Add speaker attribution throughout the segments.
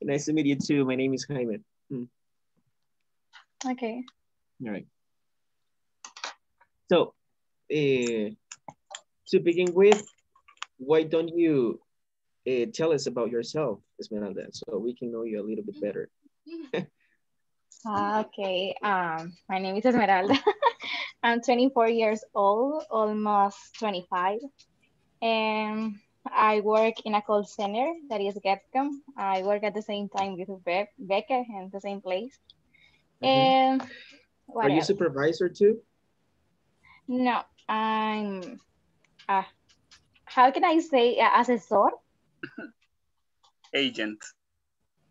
Speaker 1: Nice to meet you too. My name is Jaime.
Speaker 2: Okay.
Speaker 1: All right. So, to begin with, why don't you tell us about yourself, Esmeralda, so we can know you a little bit better?
Speaker 2: Okay. My name is Esmeralda. I'm 24 years old, almost 25. And I work in a call center that is Getcom. I work at the same time with Becca in the same place.
Speaker 1: Mhm.
Speaker 2: And
Speaker 1: Are
Speaker 2: what
Speaker 1: you
Speaker 2: else?
Speaker 1: supervisor too?
Speaker 2: No, I'm, uh, how can I say, assessor?
Speaker 3: Agent.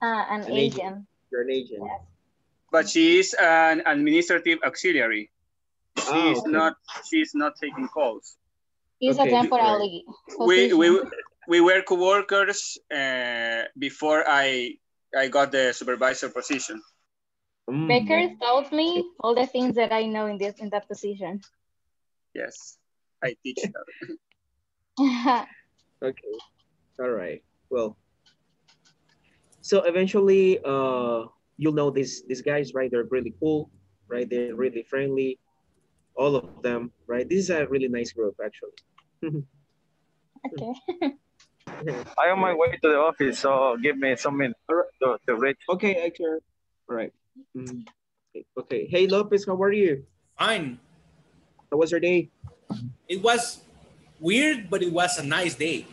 Speaker 2: An
Speaker 1: An agent.
Speaker 2: agent.
Speaker 1: You're an agent.
Speaker 2: Yes.
Speaker 3: But she is an administrative auxiliary.
Speaker 1: Ah,
Speaker 3: She's
Speaker 1: okay.
Speaker 3: not she's not taking calls.
Speaker 2: It's a
Speaker 1: Okay. All right.
Speaker 2: temporary
Speaker 3: We
Speaker 2: position.
Speaker 3: we we were coworkers before I got the supervisor position.
Speaker 2: Becker
Speaker 1: Mm,
Speaker 2: taught
Speaker 1: okay.
Speaker 2: me all the things that I know in that position.
Speaker 3: Yes, I teach her.
Speaker 1: Okay. All right. Well, so eventually, you'll know these guys, right? They're really cool, right? They're really friendly, all of them, right? This is a really nice group, actually.
Speaker 2: Okay.
Speaker 4: I on
Speaker 1: All
Speaker 4: my
Speaker 1: right.
Speaker 4: way to the office, so give me some minutes
Speaker 1: All right.
Speaker 4: to reach.
Speaker 1: Okay, Hector. All right. Mm, okay. Hey, Lopez, how are you?
Speaker 5: Fine.
Speaker 1: How was your day?
Speaker 5: It was weird, but it was a nice day.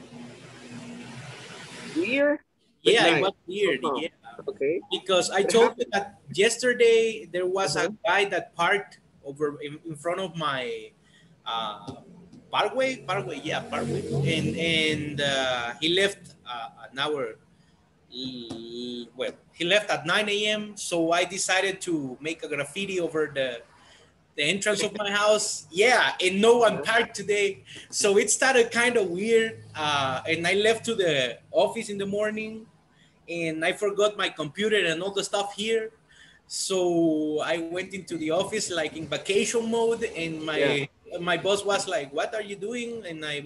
Speaker 1: Weird, but
Speaker 5: Yeah, it
Speaker 1: nice.
Speaker 5: was weird.
Speaker 1: Uh-huh.
Speaker 5: Yeah,
Speaker 1: Okay.
Speaker 5: because I
Speaker 1: What
Speaker 5: told you
Speaker 1: happened?
Speaker 5: that yesterday there was a
Speaker 1: Uh-huh.
Speaker 5: guy that parked over in front of my uh, parkway, yeah, parkway, and he left an hour. Well, he left at 9 a.m. So I decided to make a graffiti over the entrance of my house. Yeah, and no one
Speaker 1: Uh-huh.
Speaker 5: parked today. So it started kind of weird. And I left to the office in the morning and I forgot my computer and all the stuff here. So I went into the office like in vacation mode, and
Speaker 1: Yeah.
Speaker 5: my boss was like, "What are you doing?" And I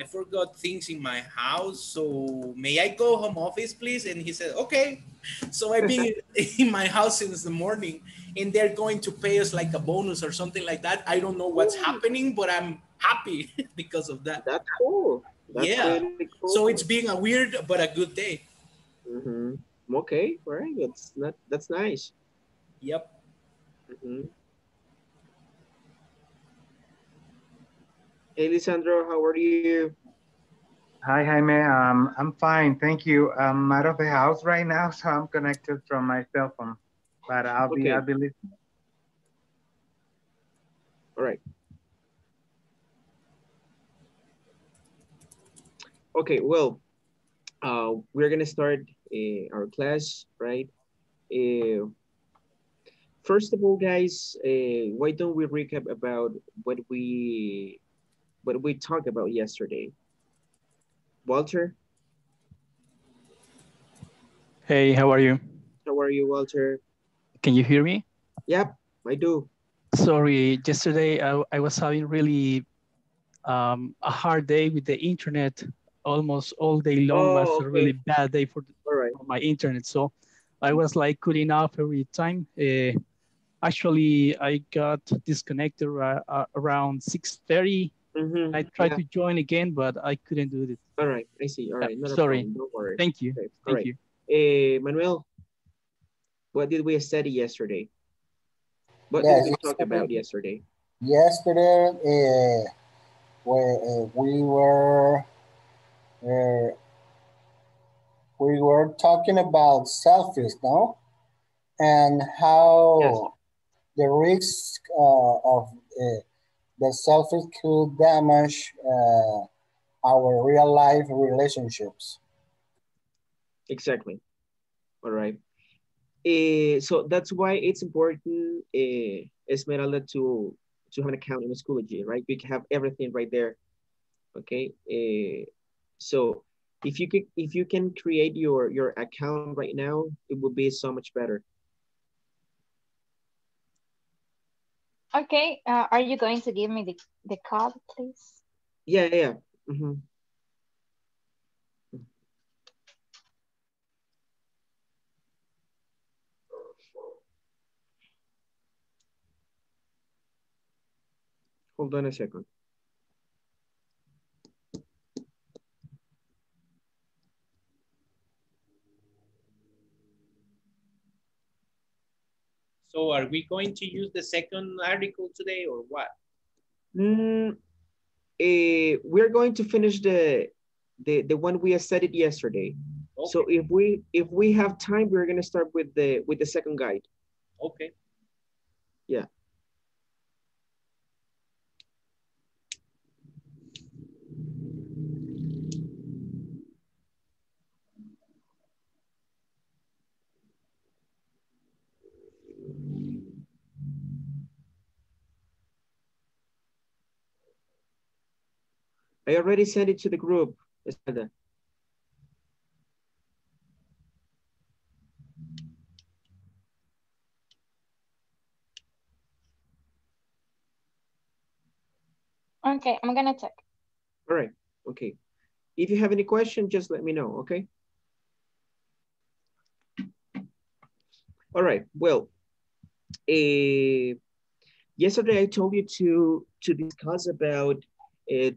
Speaker 5: forgot things in my house. So may I go home office, please? And he said, "Okay." So I've been in my house since the morning, and they're going to pay us like a bonus or something like that. I don't know what's
Speaker 1: Ooh,
Speaker 5: happening, but I'm happy because of that.
Speaker 1: that's cool. That's
Speaker 5: Yeah.
Speaker 1: pretty
Speaker 5: So
Speaker 1: cool.
Speaker 5: it's being a weird but a good day.
Speaker 1: Mm-hmm. Okay. All right. That's nice.
Speaker 5: Yep.
Speaker 1: Mm-hmm. Hey, Lisandro, how are you?
Speaker 6: Hi, Jaime. I'm fine, thank you. I'm out of the house right now, so I'm connected from my cell phone. But I'll
Speaker 1: Okay.
Speaker 6: be listening.
Speaker 1: All right. Okay. Well, we're gonna start our class, right? Uh, First of all, guys, why don't we recap about what we talked about yesterday? Walter,
Speaker 7: Hey, how are you?
Speaker 1: how are you, Walter?
Speaker 7: Can you hear me?
Speaker 1: Yep, I do.
Speaker 7: Sorry, yesterday I was having really a hard day with the internet. Almost all day long was
Speaker 1: Oh,
Speaker 7: a really
Speaker 1: okay.
Speaker 7: bad day
Speaker 1: All right.
Speaker 7: for my internet. So I was like cutting off every time. Actually, I got disconnected around 6:30.
Speaker 1: Mm-hmm.
Speaker 7: I tried
Speaker 1: Yeah.
Speaker 7: to join again, but I couldn't do it.
Speaker 1: All right. I see. All
Speaker 7: Yeah,
Speaker 1: right. Not a
Speaker 7: sorry.
Speaker 1: problem. Don't worry.
Speaker 7: Thank you.
Speaker 1: Okay. All
Speaker 7: Thank
Speaker 1: right.
Speaker 7: you.
Speaker 1: Manuel, what did we study yesterday? What did
Speaker 8: Yes,
Speaker 1: we talk
Speaker 8: yesterday,
Speaker 1: about yesterday?
Speaker 8: yesterday uh, we were talking about selfies, no, and
Speaker 1: Yes.
Speaker 8: how the risk of the selfies could damage our real life relationships.
Speaker 1: Exactly. All right. So that's why it's important, Esmeralda, to have an account in Schoology, right? We can have everything right there. Okay. So if you can create your account right now, it will be so much better.
Speaker 2: Okay. Are you going to give me the code, please?
Speaker 1: Yeah, yeah. Mm-hmm. Hold on a second.
Speaker 5: So are we going to use the second article today or what?
Speaker 1: We're going to finish the one we studied yesterday. Okay. So if we have time, we're gonna start with the second guide.
Speaker 5: Okay.
Speaker 1: Yeah. I already sent it to the group, Esmeralda.
Speaker 2: Okay, I'm gonna check.
Speaker 1: All right, okay. If you have any question, just let me know, okay? All right, well, yesterday I told you to discuss about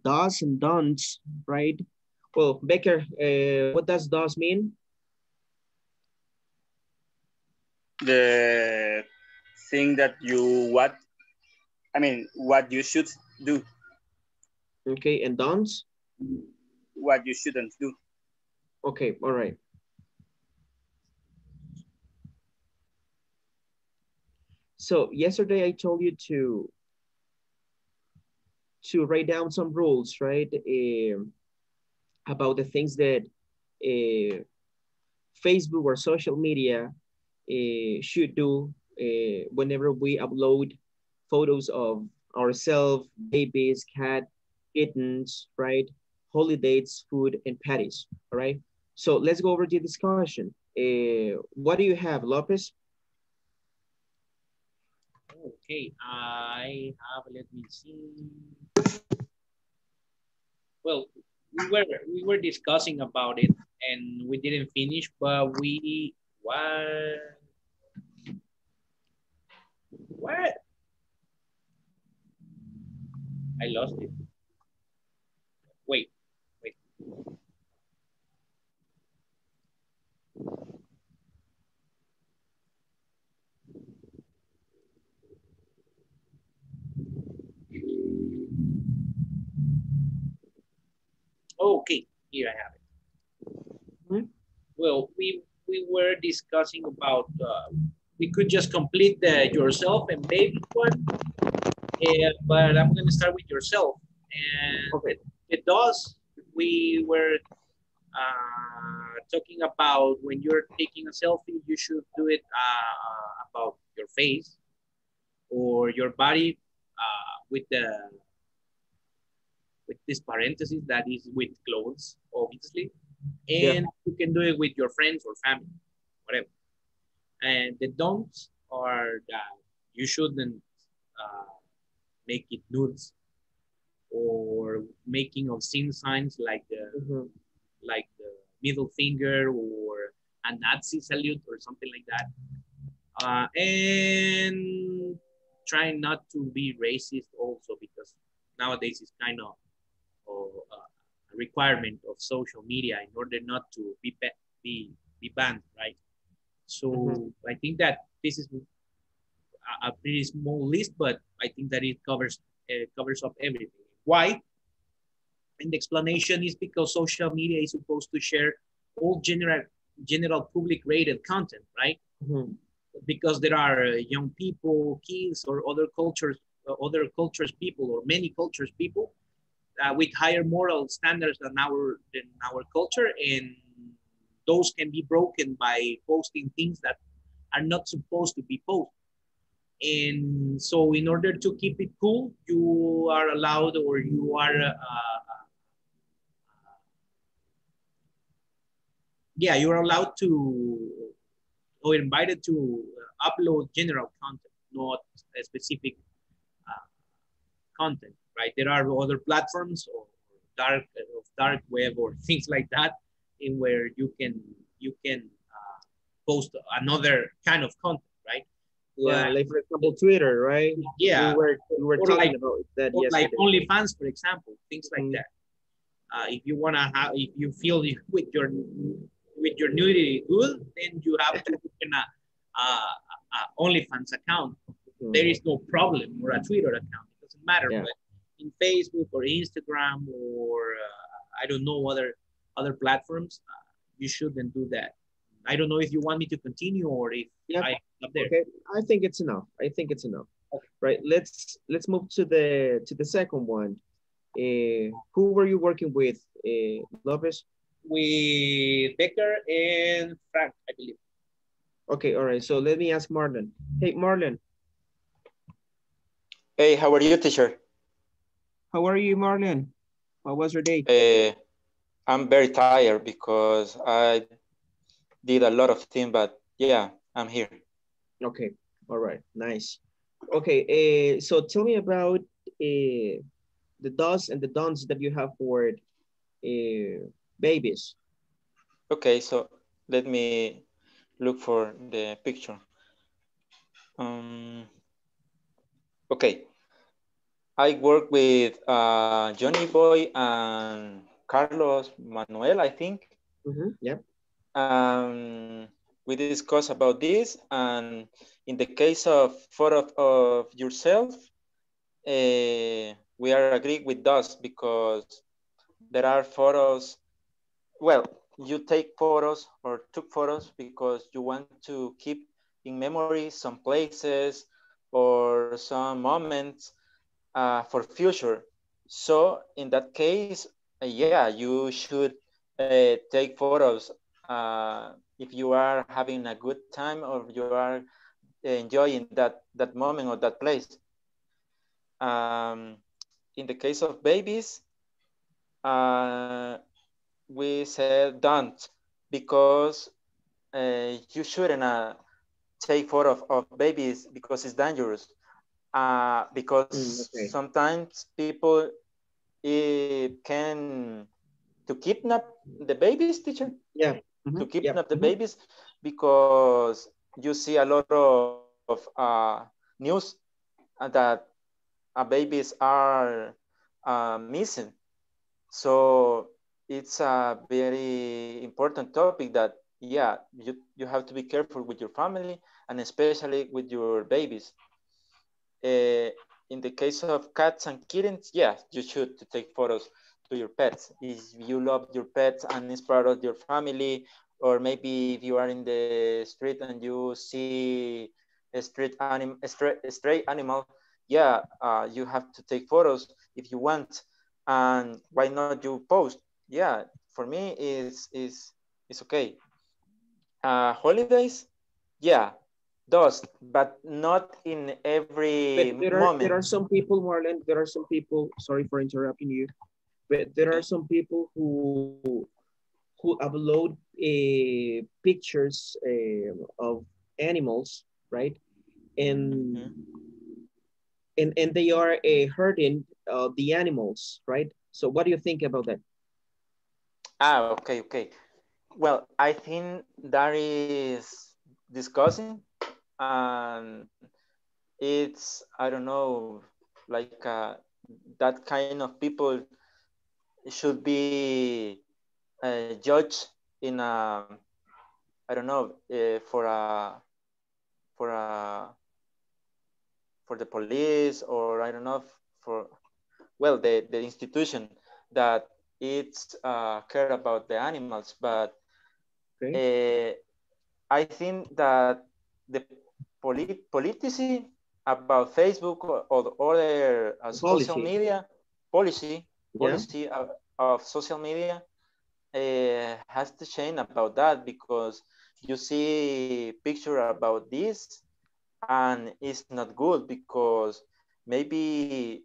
Speaker 1: does and don'ts, right? Well, Becker, what does does mean?
Speaker 3: The thing that what you should do.
Speaker 1: Okay, and don'ts?
Speaker 3: What you shouldn't do.
Speaker 1: Okay, all right. So yesterday I told you to write down some rules, right? About the things that Facebook or social media should do whenever we upload photos of ourselves, babies, cat, kittens, right? Holidays, food, and patties, all right? So let's go over the discussion. What do you have, Lopez?
Speaker 5: Okay, I have, let me see. Well, we were discussing about it and we didn't finish, but what? I lost it. Wait. Okay, here I have it. Well, we were discussing about we could just complete the yourself and baby one, but I'm gonna start with yourself. And
Speaker 1: okay.
Speaker 5: It does. We were talking about when you're taking a selfie, you should do it about your face or your body with this parenthesis that is with clothes, obviously. And you can do it with your friends or family, whatever. And the don'ts are that you shouldn't make it nudes or making obscene signs like the middle finger or a Nazi salute or something like that. And trying not to be racist also, because nowadays it's kind of a requirement of social media in order not to be banned, right? So I think that this is a pretty small list, but I think that it covers up everything. Why? And the explanation is because social media is supposed to share all general public rated content, right? Because there are young people, kids, or other cultures people, or many cultures people with higher moral standards than our culture, and those can be broken by posting things that are not supposed to be posted. And so in order to keep it cool, you are allowed, or you are you're allowed to, or invited to upload general content, not a specific content, right? There are other platforms or dark web or things like that, in where you can post another kind of content, right?
Speaker 1: Yeah, like for example, Twitter, right?
Speaker 5: Yeah,
Speaker 1: we were
Speaker 5: or
Speaker 1: talking
Speaker 5: like
Speaker 1: about that
Speaker 5: like
Speaker 1: yesterday.
Speaker 5: OnlyFans, for example, things like
Speaker 1: Mhm.
Speaker 5: that. If you wanna have, if you feel with your nudity good, then you have to open a OnlyFans account. There is no problem, or a Twitter account. It doesn't matter.
Speaker 1: Yeah.
Speaker 5: But in Facebook or Instagram or I don't know other platforms, you shouldn't do that. I don't know if you want me to continue or if
Speaker 1: Yeah.
Speaker 5: I stop there.
Speaker 1: Okay. I think it's enough. I think it's enough.
Speaker 5: Okay.
Speaker 1: Right. Let's move to the second one. Who were you working with, Lopez?
Speaker 5: With Becker and Frank, I believe.
Speaker 1: Okay. All right. So let me ask Marlon. Hey, Marlon.
Speaker 9: Hey, how are you, teacher?
Speaker 1: How are you, Marlon? How was your day?
Speaker 9: I'm very tired because I did a lot of things, but yeah, I'm here.
Speaker 1: Okay. All right. Nice. Okay. So tell me about the do's and the don'ts that you have for babies.
Speaker 9: Okay, so let me look for the picture. Okay, I work with Johnny Boy and Carlos Manuel, I think.
Speaker 1: Yeah.
Speaker 9: We discussed about this, and in the case of photo of yourself, we are agreed with those because there are photos. Well, you take photos or took photos because you want to keep in memory some places or some moments for future. So in that case, yeah, you should take photos if you are having a good time or you are enjoying that moment or that place. Um, in the case of babies, uh, we said don't because you shouldn't take photo of babies because it's dangerous. Because
Speaker 1: Okay.
Speaker 9: sometimes people can to kidnap the babies, teacher.
Speaker 1: Yeah.
Speaker 9: To
Speaker 1: Yeah.
Speaker 9: kidnap the babies because you see a lot of news that babies are missing. So it's a very important topic that, yeah, you have to be careful with your family and especially with your babies. In the case of cats and kittens, yes, you should to take photos to your pets. If you love your pets and it's part of your family, or maybe if you are in the street and you see a stray animal, yeah, you have to take photos if you want. And why not you post? Yeah, for me is okay. Holidays, yeah, does, but not in
Speaker 1: But
Speaker 9: every
Speaker 1: there are
Speaker 9: moment.
Speaker 1: some people, Marlon. There are some people. Sorry for interrupting you, but there are
Speaker 9: Okay.
Speaker 1: some people who upload pictures of animals, right? And
Speaker 9: Mhm.
Speaker 1: and they are hurting the animals, right? So what do you think about that?
Speaker 9: Okay. Well, I think that is discussing, and it's, I don't know, like that kind of people should be judged in a, I don't know, for a for the police, or I don't know, for, well, the institution that it's care about the animals. But
Speaker 1: Okay.
Speaker 9: uh, I think that the policy about Facebook or other social
Speaker 1: Policy.
Speaker 9: media policy
Speaker 1: Yeah.
Speaker 9: policy of social media has to change about that, because you see picture about this and it's not good, because maybe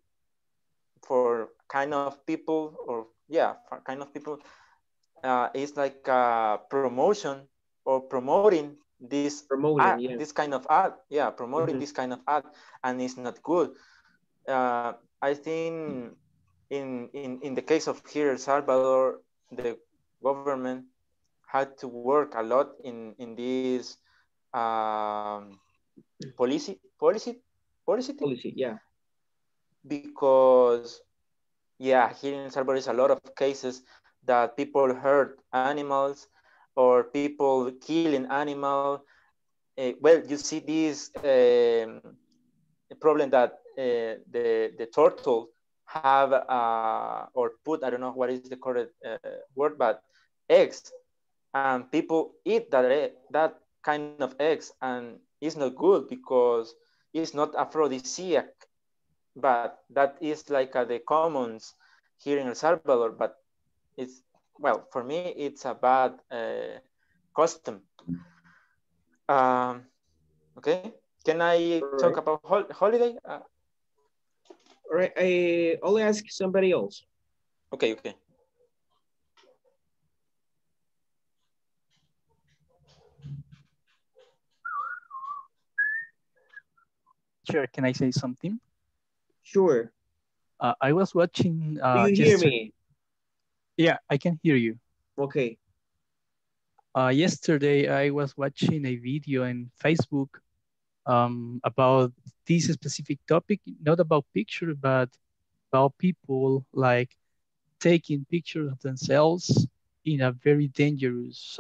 Speaker 9: for kind of people, or yeah, for kind of people, it's like a promotion or promoting
Speaker 1: Promoting. Yeah.
Speaker 9: this kind of ad, yeah, promoting
Speaker 1: Mhm.
Speaker 9: this kind of ad, and it's not good. I think in the case of here El Salvador, the government had to work a lot in this um, policy, policy, policy,
Speaker 1: Policy, yeah.
Speaker 9: because yeah, here in El Salvador is a lot of cases that people hurt animals or people killing animal. Well, you see this problem that the turtle have or put, I don't know what is the correct word, but eggs, and people eat that kind of eggs, and it's not good because it's not aphrodisiac, but that is like the commons here in El Salvador. But it's, well, for me it's a bad custom. Um, okay, can I
Speaker 1: All
Speaker 9: talk
Speaker 1: right.
Speaker 9: about holiday?
Speaker 1: All right. I'll ask somebody else.
Speaker 9: Okay, okay.
Speaker 7: Sure, can I say something?
Speaker 1: Sure.
Speaker 7: I was watching
Speaker 1: Do you hear
Speaker 7: yesterday.
Speaker 1: me?
Speaker 7: Yeah, I can hear you.
Speaker 1: Okay.
Speaker 7: Yesterday, I was watching a video in Facebook about this specific topic, not about picture, but about people like taking pictures of themselves in a very dangerous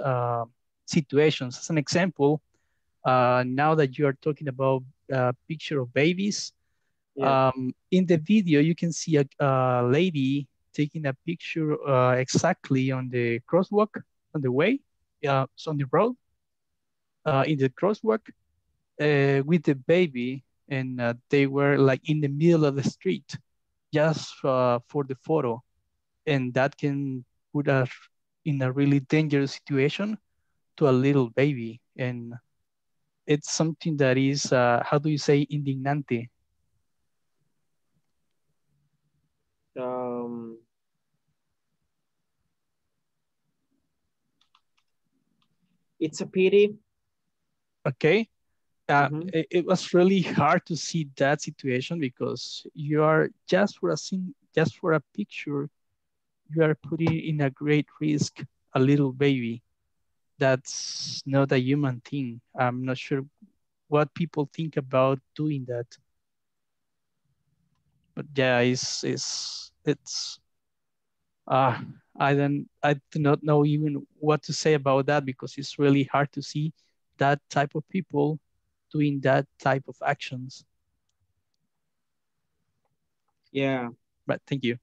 Speaker 7: situations. As an example, now that you are talking about picture of babies,
Speaker 1: Yeah.
Speaker 7: in the video, you can see a lady taking a picture exactly on the crosswalk on the way, so on the road, in the crosswalk with the baby, and they were like in the middle of the street just for the photo, and that can put us in a really dangerous situation to a little baby, and it's something that is how do you say indignante.
Speaker 1: Um, it's a pity.
Speaker 7: Okay.
Speaker 1: Mm-hmm.
Speaker 7: It was really hard to see that situation because you are just for a scene, just for a picture, you are putting in a great risk a little baby. That's not a human thing. I'm not sure what people think about doing that, but yeah, it's uh, I do not know even what to say about that because it's really hard to see that type of people doing that type of actions.
Speaker 1: Yeah.
Speaker 7: But thank you.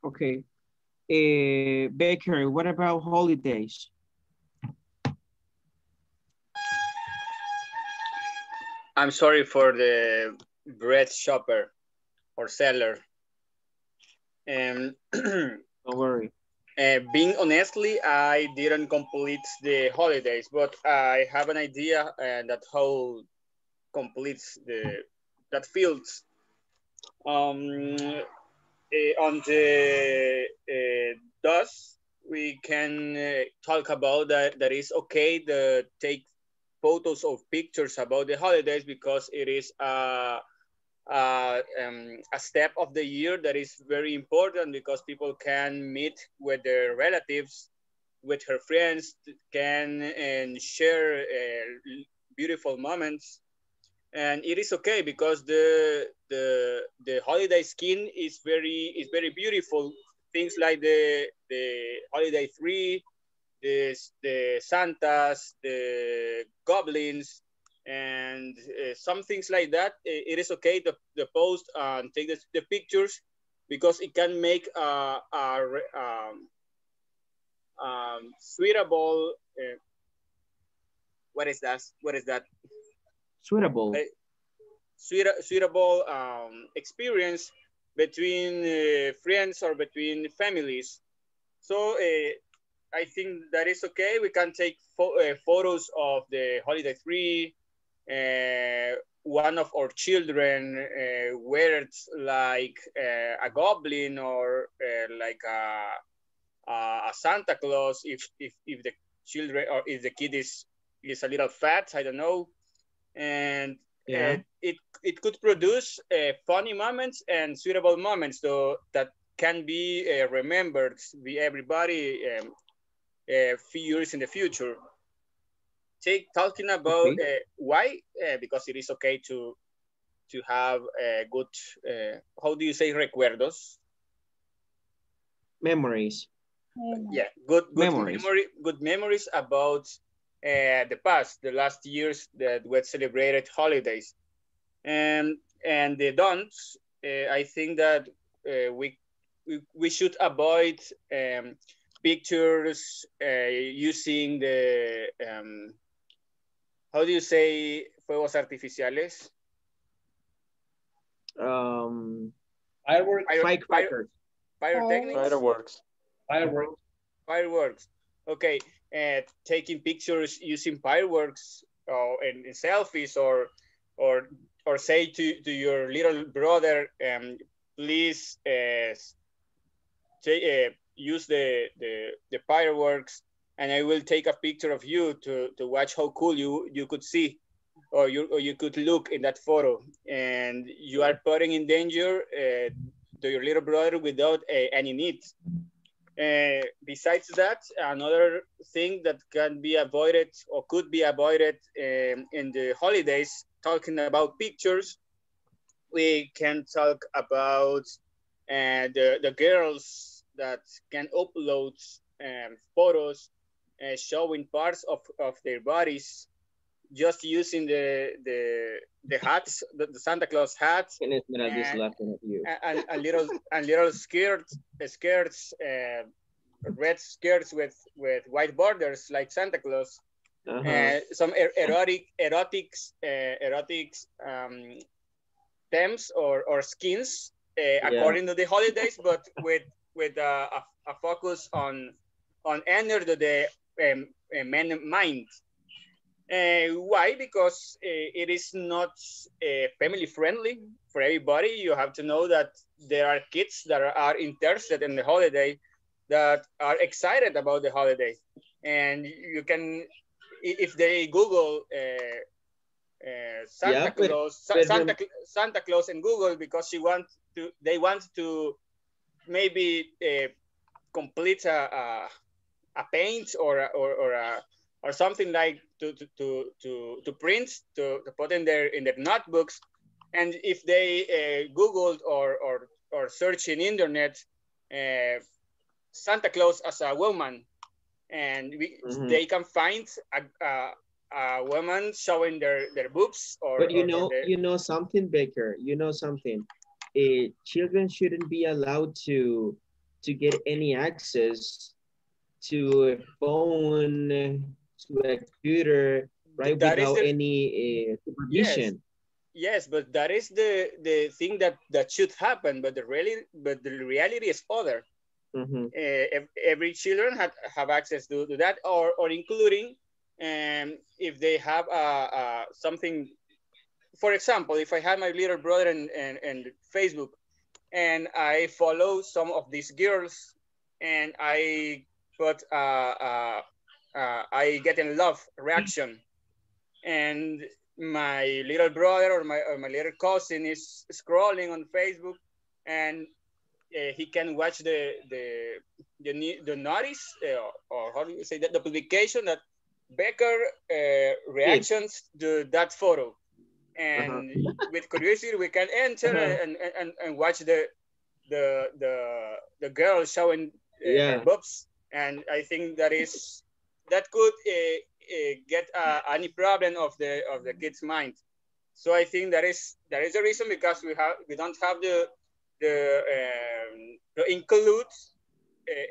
Speaker 1: Okay. Baker, what about holidays?
Speaker 3: I'm sorry for the bread shopper or seller. And
Speaker 1: Don't worry.
Speaker 3: being honestly, I didn't complete the holidays, but I have an idea that how completes that fields. On the thus we can talk about that is okay to take photos or pictures about the holidays because it is a step of the year that is very important because people can meet with their relatives, with her friends, can and share beautiful moments, and it is okay because the holiday skin is very beautiful. Things like the holiday tree, the Santas, the goblins, and some things like that. It is okay to post and take the pictures because it can make suitable. What is that? What is that?
Speaker 1: Suitable.
Speaker 3: Uh, suitable experience between friends or between families. So I think that is okay. We can take photos of the holiday tree. One of our children wears like a goblin or like a Santa Claus. If the children or if the kid is a little fat, I don't know, and
Speaker 1: Yeah.
Speaker 3: it could produce funny moments and suitable moments so that can be remembered by everybody a few years in the future. Talking about why, because it is okay to have good, how do you say, recuerdos?
Speaker 1: Memories.
Speaker 3: Yeah, good
Speaker 1: memories.
Speaker 3: good memories about the past, the last years that we celebrated holidays, and the don'ts. I think that we should avoid pictures using the how do you say fuegos artificiales?
Speaker 5: Fireworks.
Speaker 1: Firecrackers.
Speaker 3: Pyrotechnics.
Speaker 9: Fireworks.
Speaker 3: Fireworks. Okay, taking pictures using fireworks and selfies, or say to your little brother, please use the fireworks, and I will take a picture of you to watch how cool you could see, or you could look in that photo, and you are putting in danger to your little brother without any need. Besides that, another thing that can be avoided or could be avoided in the holidays, talking about pictures, we can talk about the girls that can upload photos showing parts of their bodies, just using the hats, the Santa Claus hats,
Speaker 1: And Esmeralda's laughing at you.
Speaker 3: and little skirts, red skirts with white borders like Santa Claus. Some erotic themes or skins according to the holidays, but with a focus on enter the man mind. Why? Because it is not family friendly for everybody. You have to know that there are kids that are interested in the holiday, that are excited about the holiday, and you can, if they Google Santa Claus, Santa Claus in Google, because they want to maybe complete a paint or something like to print to put in their notebooks, and if they Googled or search in internet Santa Claus as a woman, and they can find a woman showing their boobs,
Speaker 1: but you know something, Baker. You know something. Children shouldn't be allowed to get any access to a phone, to a computer, right, without any supervision.
Speaker 3: Yes, but that is the thing that should happen. But the reality is other. Every children have access to that, or including if they have something. For example, if I had my little brother in Facebook, and I follow some of these girls, and I put I get in love reaction, and my little brother or my little cousin is scrolling on Facebook, and he can watch the notice, or how do you say that, the publication that Becker reactions to that photo, and with curiosity we can enter and watch the girl showing her boobs, and I think that could get any problem of the kid's mind. So I think that is the reason, because we don't have to include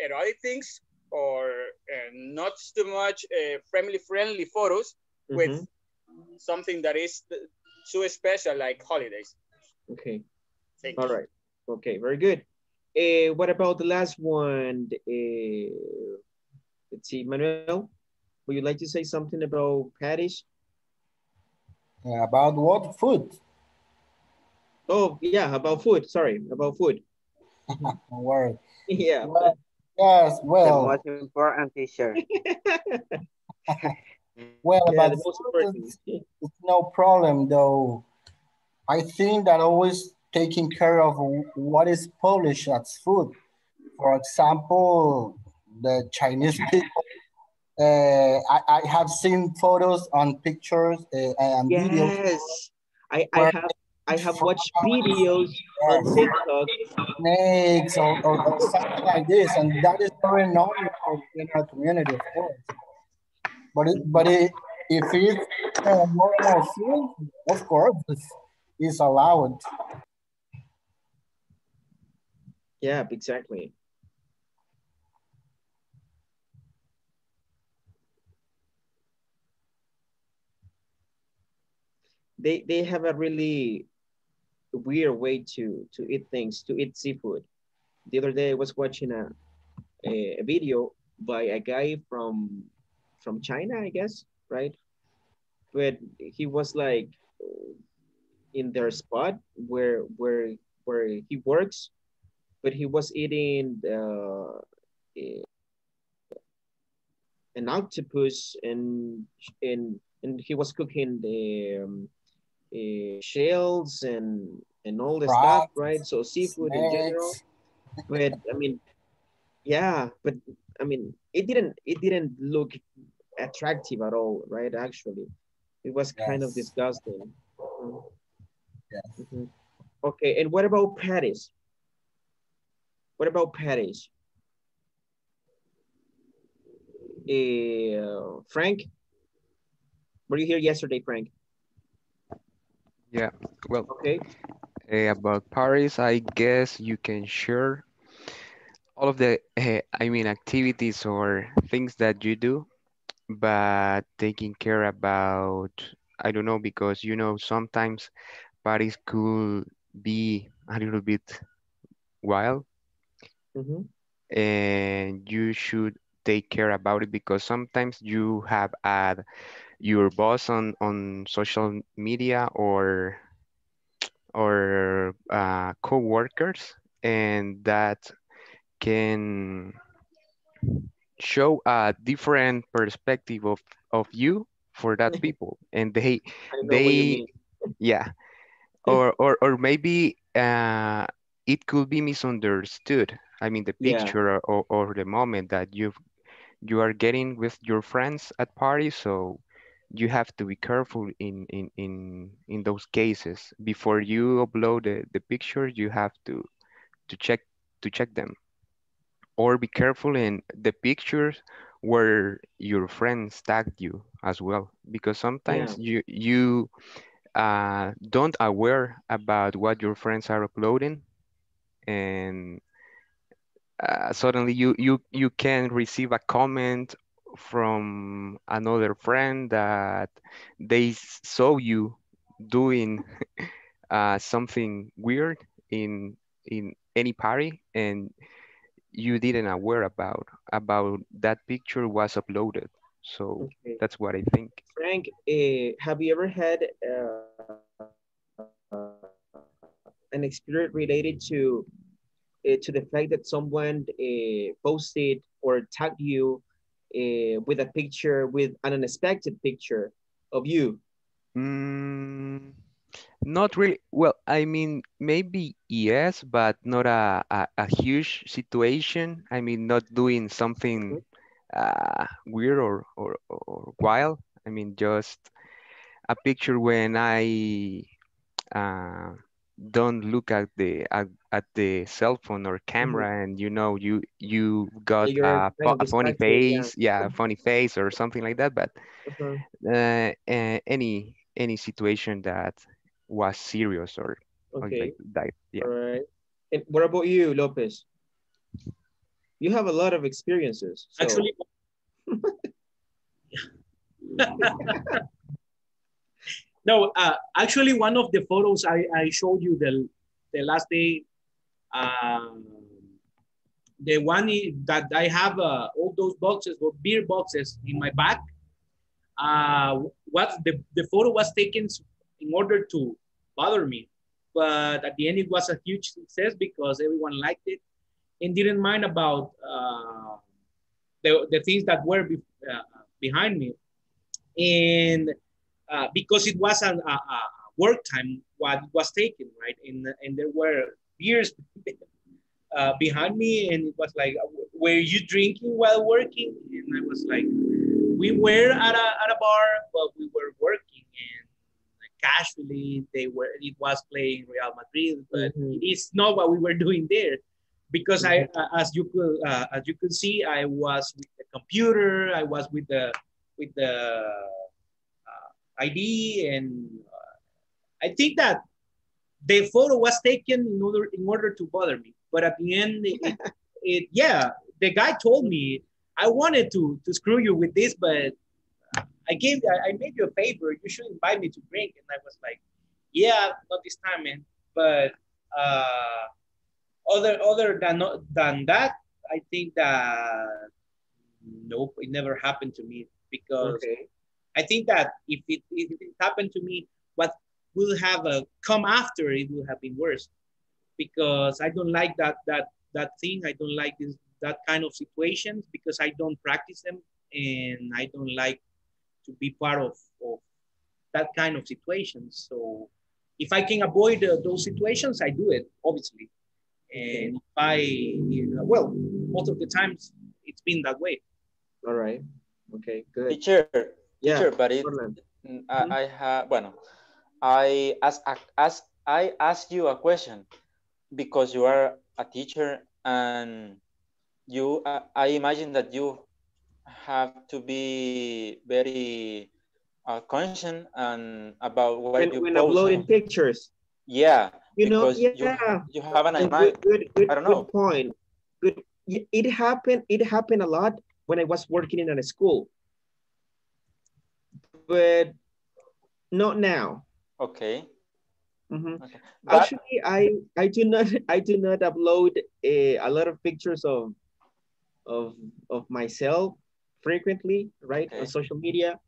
Speaker 3: erotic things, or not too much family friendly photos with something that is too special like holidays.
Speaker 1: Okay.
Speaker 3: Thank
Speaker 1: All
Speaker 3: you.
Speaker 1: right. Okay, very good. What about the last one? Let's see, Manuel, would you like to say something about Paris?
Speaker 8: About what? Food.
Speaker 1: Oh, yeah, about food. Sorry, about food.
Speaker 8: Don't worry.
Speaker 1: Yeah.
Speaker 8: Well, yes,
Speaker 10: The
Speaker 8: well.
Speaker 10: most important teacher.
Speaker 8: Well,
Speaker 1: Yeah,
Speaker 8: but
Speaker 1: the most important.
Speaker 8: it's no problem, though. I think that always taking care of what is published as food. For example, the Chinese people. I have seen photos on pictures and videos
Speaker 1: Yes, I I
Speaker 8: where
Speaker 1: have
Speaker 8: they
Speaker 1: I
Speaker 8: eat
Speaker 1: have watched
Speaker 8: frogs,
Speaker 1: videos on
Speaker 8: yes,
Speaker 1: TikTok.
Speaker 8: snakes, or something like this, and that is very normal for the general community, of course. If it's normal food, of course, it's allowed.
Speaker 1: Yeah, exactly. They have a really weird way to eat things, to eat seafood. The other day I was watching a video by a guy from China, I guess, right? But he was like in their spot where he works, but he was eating an octopus and he was cooking the shells and all the stuff, right?
Speaker 8: Frogs,
Speaker 1: So seafood in general.
Speaker 8: snakes,
Speaker 1: But I mean, yeah, but I mean, it didn't look attractive at all, right? Actually, it was kind of
Speaker 8: yes,
Speaker 1: disgusting. Mhm,
Speaker 8: yes.
Speaker 1: mhm. Okay, and what about patties? What about patties? Frank, were you here yesterday, Frank?
Speaker 10: Yeah, well,
Speaker 1: Okay.
Speaker 10: about Paris, I guess you can share all of the, I mean, activities or things that you do, but taking care about, I don't know, because sometimes Paris could be a little bit wild,
Speaker 1: Mm-hmm.
Speaker 10: and you should take care about it because sometimes you have your boss on social media or co-workers, and that can show a different perspective of you for that people, and
Speaker 1: I know what you
Speaker 10: they
Speaker 1: mean.
Speaker 10: yeah, or maybe it could be misunderstood. I mean, the
Speaker 1: Yeah,
Speaker 10: picture or the moment that you are getting with your friends at parties, so you have to be careful in those cases. Before you upload the picture, you have to check to check them, or be careful in the pictures where your friends tagged you as well, because
Speaker 1: yeah,
Speaker 10: sometimes you don't aware about what your friends are uploading, and suddenly you can receive a comment from another friend that they saw you doing something weird in in any party, and you didn't aware about that picture was uploaded. So
Speaker 1: okay.
Speaker 10: that's what I think.
Speaker 1: Frank, have you ever had an experience related to the fact that someone posted or tagged you with a picture, with an unexpected picture of you?
Speaker 10: Mm, Not really. Well, I mean, maybe yes, but not a huge situation. I mean, not doing something weird or wild. I mean, just a picture when I uh, don't look at the cell phone or
Speaker 1: Mm-hmm.
Speaker 10: camera, and you got
Speaker 1: You're kind of
Speaker 10: a funny
Speaker 1: distracted, yeah.
Speaker 10: face, yeah, a funny face or something like that. But
Speaker 1: Uh-huh.
Speaker 10: any situation that was serious or like
Speaker 1: Okay,
Speaker 10: that,
Speaker 1: all
Speaker 10: yeah.
Speaker 1: right. And what about you, Lopez? You have a lot of experiences, so
Speaker 5: Actually, no. Actually, one of the photos I showed you the last day, um, the one that I have all those boxes, or beer boxes in my back. What the photo was taken in order to bother me, but at the end it was a huge success because everyone liked it and didn't mind about the things that were behind me. And because it was a work time what was taken, right? And there were beers behind me, and it was like, were you drinking while working? And I was like, we were at a bar, but we were working, and casually it was playing Real Madrid, but it is not what we were doing there, because as you could see, I was with the computer, I was with the ID, and I think that the photo was taken in order to bother me. But at the end, yeah, the guy told me, I wanted to screw you with this, but I made you a favor. You should invite me to drink. And I was like, yeah, not this time, man. But other than that, I think that nope, it never happened to me, because I think that if it happened to me, what will have come after it will have been worse, because I don't like that thing. I don't like that kind of situations, because I don't practice them, and I don't like to be part of that kind of situations. So if I can avoid those situations, I do it, obviously. And if well, most of the times it's been that way.
Speaker 1: All right. Okay, good.
Speaker 9: Teacher,
Speaker 1: Yeah.
Speaker 9: teacher, but I have, bueno, I ask you a question, because you are a teacher, and I imagine that you have to be very conscious and about what you
Speaker 1: When
Speaker 9: post.
Speaker 1: uploading pictures.
Speaker 9: Yeah, because
Speaker 1: Yeah.
Speaker 9: you have an
Speaker 1: Good
Speaker 9: I don't know.
Speaker 1: point. Good. It happened a lot when I was working in a school, but not now.
Speaker 9: Okay.
Speaker 1: Okay. Actually, I do not upload a lot of pictures of myself frequently, right, on social media.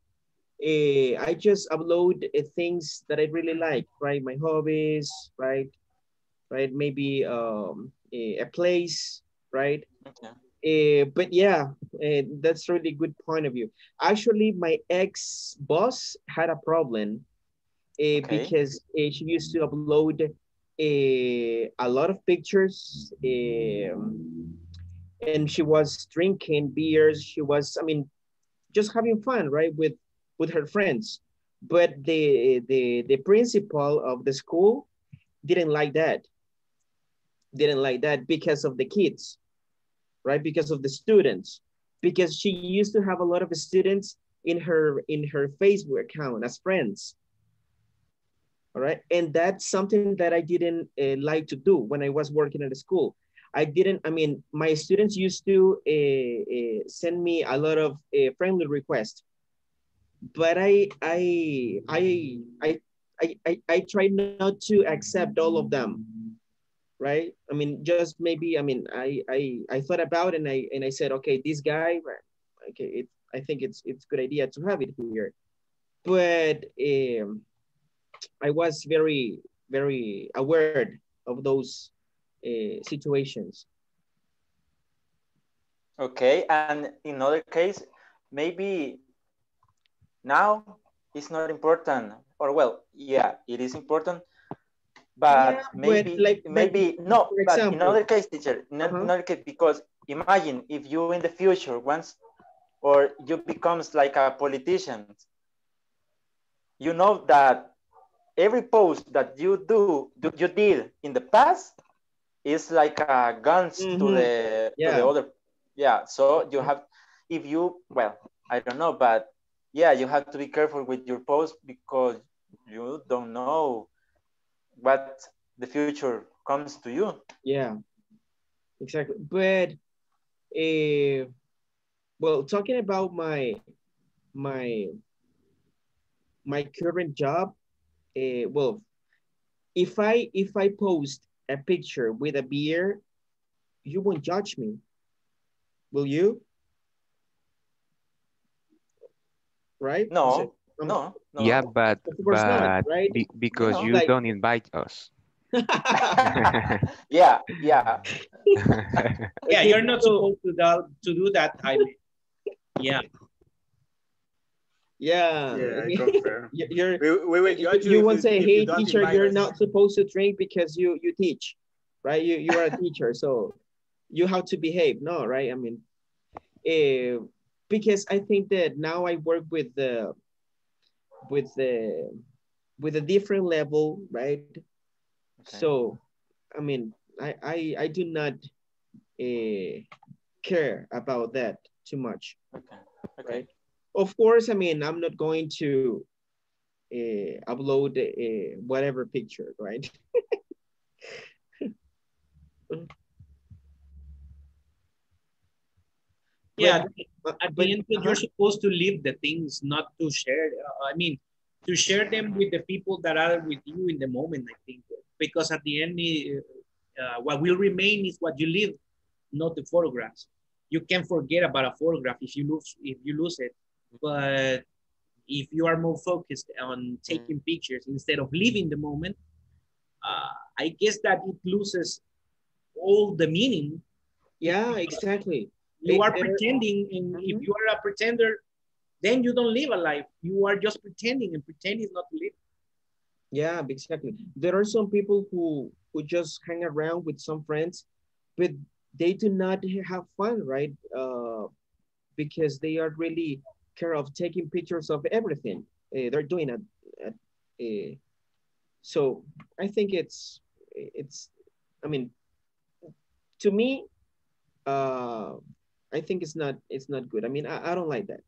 Speaker 1: I just upload things that I really like, right? My hobbies, right? Maybe a place, right? But yeah, that's really good point of view. Actually, my ex boss had a problem because she used to upload a lot of pictures, and she was drinking beers. She was, I mean, just having fun, right, with her friends. But the principal of the school didn't like that. Didn't like that because of the kids, right? Because of the students. Because she used to have a lot of students in her Facebook account as friends. All right, and that's something that I didn't like to do when I was working at the school. I mean, my students used to send me a lot of friendly requests, but I try not to accept all of them, right? I mean, just maybe, I mean, I thought about it, and I said, okay, this guy, okay, I think it's good idea to have it here, but I was very, very aware of those situations.
Speaker 9: Okay, and in other case, maybe now it's not important, or well, yeah, it is important, but
Speaker 1: Yeah,
Speaker 9: maybe no.
Speaker 1: for
Speaker 9: But in
Speaker 1: example,
Speaker 9: other case, teacher, in other case, because imagine if you in the future once, or you becomes like a politician, you know that every post that you did in the past is like a guns to the other. Yeah, so you have, if you, well, I don't know, but yeah, you have to be careful with your post, because you don't know what the future comes to you.
Speaker 1: Yeah, exactly. But well, talking about my my current job, well, if I post a picture with a beer, you won't judge me, will you? Right?
Speaker 9: No,
Speaker 1: Um,
Speaker 9: no,
Speaker 10: Yeah,
Speaker 9: no.
Speaker 1: of course not, right?
Speaker 10: because
Speaker 9: No.
Speaker 10: you
Speaker 1: Like,
Speaker 10: don't invite us.
Speaker 9: Yeah, yeah.
Speaker 5: Yeah,
Speaker 1: okay,
Speaker 5: you're not
Speaker 1: so
Speaker 5: supposed to do that, Jaime. Yeah.
Speaker 1: Yeah,
Speaker 4: Yeah, I confirm.
Speaker 1: you're
Speaker 3: We will judge you
Speaker 1: you won't say,
Speaker 3: if you
Speaker 1: hey
Speaker 3: don't
Speaker 1: teacher,
Speaker 3: invite
Speaker 1: you're
Speaker 3: us.
Speaker 1: not supposed to drink because you teach, right? You are a teacher, so you have to behave. No, right? I mean, uh, because I think that now I work with the with a different level, right?
Speaker 9: Okay.
Speaker 1: So I mean, I do not uh, care about that too much,
Speaker 9: Okay. Okay.
Speaker 1: right? Of course, I mean, I'm not going to upload whatever picture, right?
Speaker 5: Yeah,
Speaker 1: But
Speaker 5: at
Speaker 1: but
Speaker 5: the end, you're supposed to leave the things, not to share. I mean, to share them with the people that are with you in the moment. I think because at the end, what will remain is what you live, not the photographs. You can forget about a photograph if you lose it, but if you are more focused on taking pictures instead of living the moment, I guess that it loses all the meaning.
Speaker 1: yeah, exactly.
Speaker 5: You are
Speaker 1: There,
Speaker 5: pretending, and if you are a pretender, then you don't live a life. You are just pretending, and pretend is not to live.
Speaker 1: yeah, exactly. There are some people who just hang around with some friends, but they do not have fun, right? Because they are really care of taking pictures of everything they're doing at so I think it's I mean, to me, uh I think it's not good. I mean, I don't like that.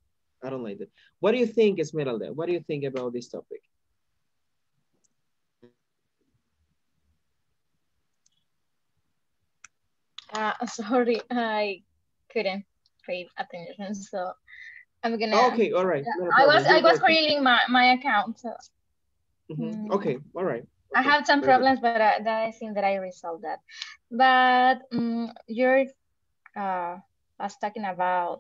Speaker 1: I don't like that. What do you think, Esmeralda? What do you think about this topic?
Speaker 2: Sorry, I couldn't pay attention, so I'm
Speaker 1: Oh,
Speaker 2: gonna.
Speaker 1: okay, all right, not a
Speaker 2: I
Speaker 1: problem.
Speaker 2: was
Speaker 1: You're
Speaker 2: I was
Speaker 1: welcome.
Speaker 2: creating my account, so
Speaker 1: Okay, all right.
Speaker 2: I
Speaker 1: Okay,
Speaker 2: have some
Speaker 1: very good.
Speaker 2: problems, but I think that I resolved that. But you're was talking about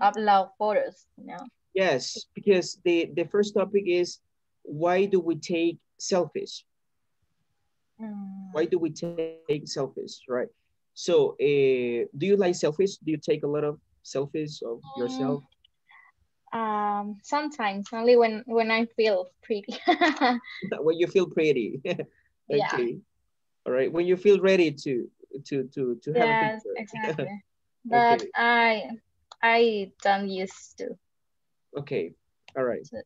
Speaker 2: upload photos, you know.
Speaker 1: Yes, because the first topic is, why do we take selfies? Why do we take selfies, right? So, do you like selfies? Do you take a lot of selfies of
Speaker 2: Mm,
Speaker 1: yourself?
Speaker 2: Sometimes only when I feel pretty.
Speaker 1: When you feel pretty?
Speaker 2: Yeah.
Speaker 1: Okay, all right. When you feel ready to have a
Speaker 2: Yes,
Speaker 1: picture.
Speaker 2: exactly. But
Speaker 1: Okay,
Speaker 2: I don't used
Speaker 1: okay, all right.
Speaker 2: to,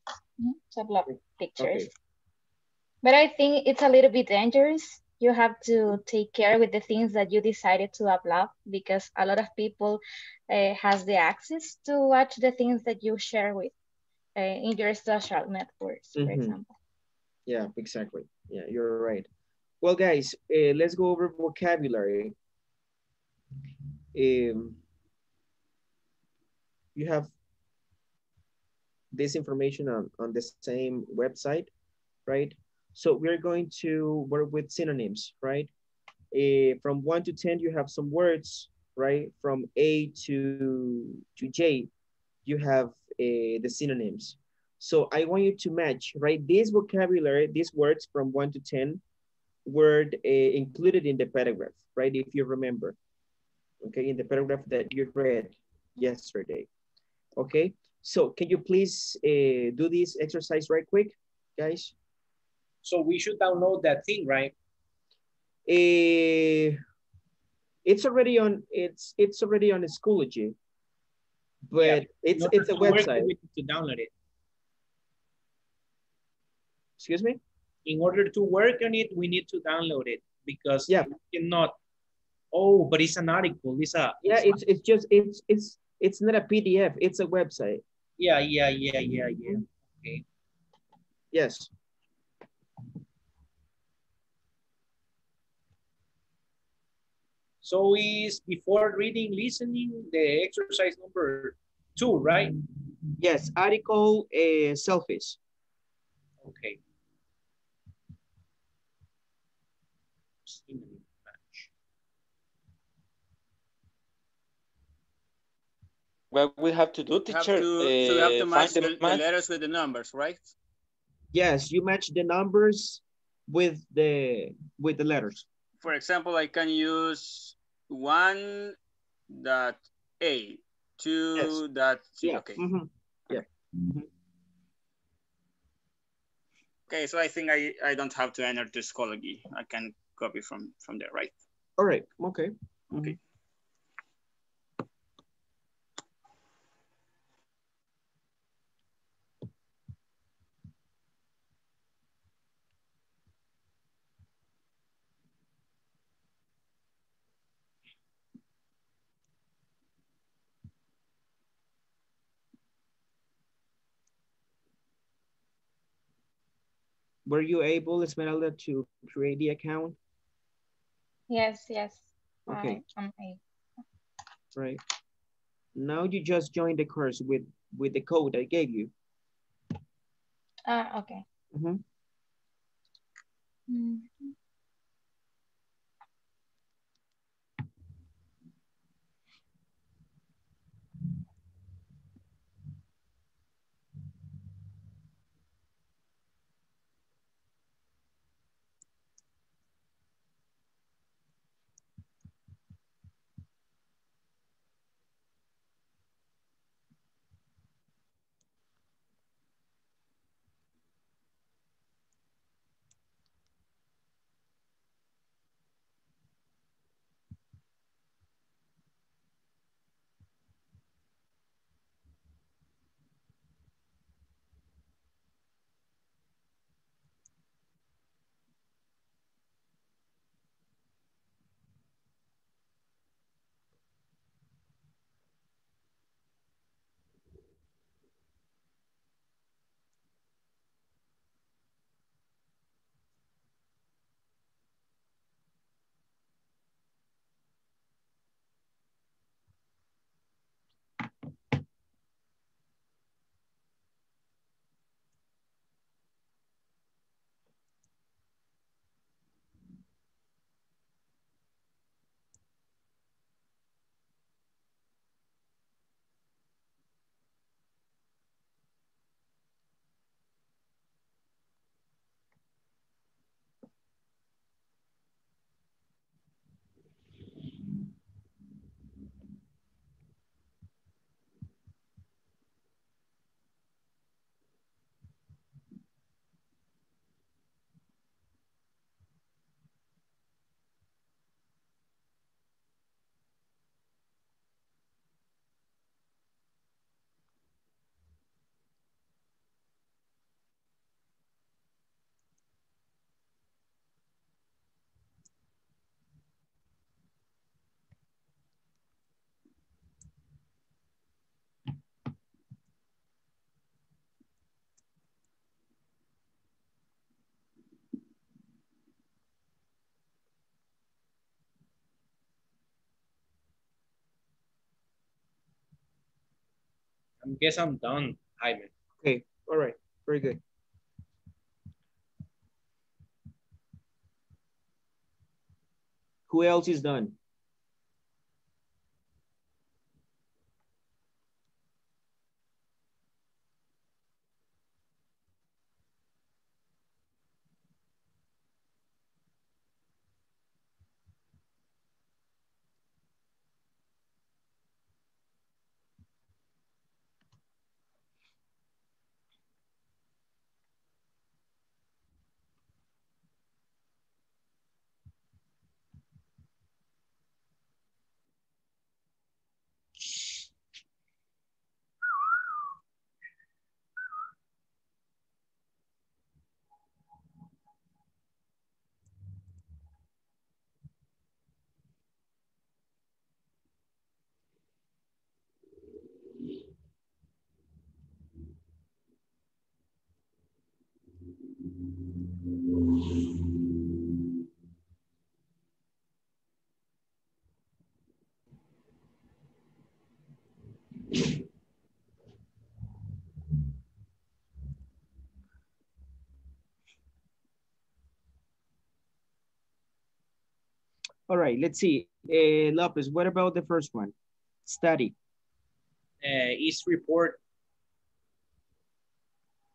Speaker 2: to upload pictures.
Speaker 1: Okay,
Speaker 2: But I think it's a little bit dangerous. You have to take care with the things that you decided to upload because a lot of people has the access to watch the things that you share with in your social networks, for
Speaker 1: mm-hmm.
Speaker 2: example.
Speaker 1: Yeah, exactly. Yeah, you're right. Well, guys, let's go over vocabulary. Um, you have this information on the same website, right? So we're going to work with synonyms, right? From 1 to 10, you have some words, right? From A to J, you have the synonyms. So I want you to match, right? This vocabulary, these words from 1 to 10, were included in the paragraph, right? If you remember, okay, in the paragraph that you read yesterday, okay? So can you please do this exercise right quick, guys?
Speaker 5: So we should download that thing, right?
Speaker 1: Uh, it's already on Schoology,
Speaker 5: Yeah.
Speaker 1: but
Speaker 5: In order
Speaker 1: it's a
Speaker 5: to work, we
Speaker 1: website.
Speaker 5: need to download it.
Speaker 1: Excuse me?
Speaker 5: In order to work on it, we need to download it because
Speaker 1: Yeah,
Speaker 5: we cannot. Oh, but it's an article.
Speaker 1: yeah, it's just it's not a PDF, it's a website.
Speaker 5: Yeah. Okay.
Speaker 1: Yes.
Speaker 5: So is before reading, listening, the exercise number 2, right?
Speaker 1: Yes, article selfies.
Speaker 5: Okay.
Speaker 9: What we have to do,
Speaker 3: Have
Speaker 9: teacher?
Speaker 3: to so you have to
Speaker 9: Find
Speaker 3: match
Speaker 9: the
Speaker 3: the
Speaker 9: match.
Speaker 3: letters with the numbers, right?
Speaker 1: Yes, you match the numbers with the letters.
Speaker 3: For example, I can use 1.A,
Speaker 1: Yes.
Speaker 3: 2.C.
Speaker 1: Yeah.
Speaker 3: Okay.
Speaker 1: Mm-hmm. Yeah.
Speaker 3: Okay.
Speaker 1: Mm-hmm.
Speaker 3: Okay, so I think I don't have to enter to Schoology. I can copy from there, right?
Speaker 1: All right. Okay.
Speaker 3: Okay.
Speaker 1: Were you able, Esmeralda, to create the account?
Speaker 2: Yes, yes.
Speaker 1: Okay.
Speaker 2: I'm a.
Speaker 1: Right. Now you just join the course with the code I gave you.
Speaker 2: Okay.
Speaker 1: Mm-hmm.
Speaker 2: Mm.
Speaker 5: I guess I'm done, Jaime.
Speaker 1: Okay. All right. Very good. Who else is done? All right. Let's see. Lopez, what about the first one? Study.
Speaker 5: Is report.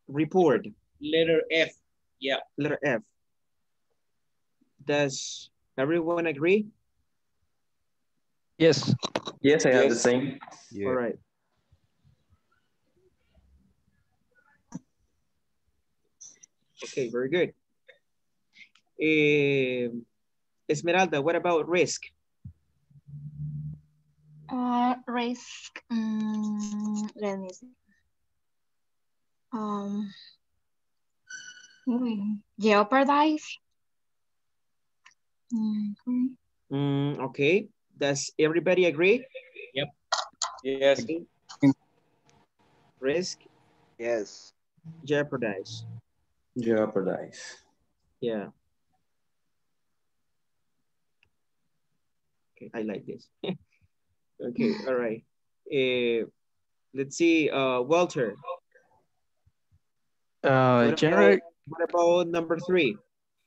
Speaker 1: Report.
Speaker 5: Letter F. Yeah.
Speaker 1: Letter F. Does everyone agree?
Speaker 7: Yes.
Speaker 11: Yes, I have the
Speaker 9: Yes.
Speaker 11: same.
Speaker 1: All
Speaker 10: Yeah.
Speaker 1: right. Okay, very good. Esmeralda, what about risk?
Speaker 2: Risk. Let me see. Um, Jeopardize.
Speaker 1: Okay. Does everybody agree?
Speaker 5: Yep.
Speaker 3: Yes.
Speaker 1: Okay. Risk,
Speaker 11: Yes.
Speaker 1: jeopardize.
Speaker 12: Jeopardize.
Speaker 1: Yeah. Okay, I like this. Okay, all right. Let's see, Walter.
Speaker 7: General,
Speaker 1: What about number 3?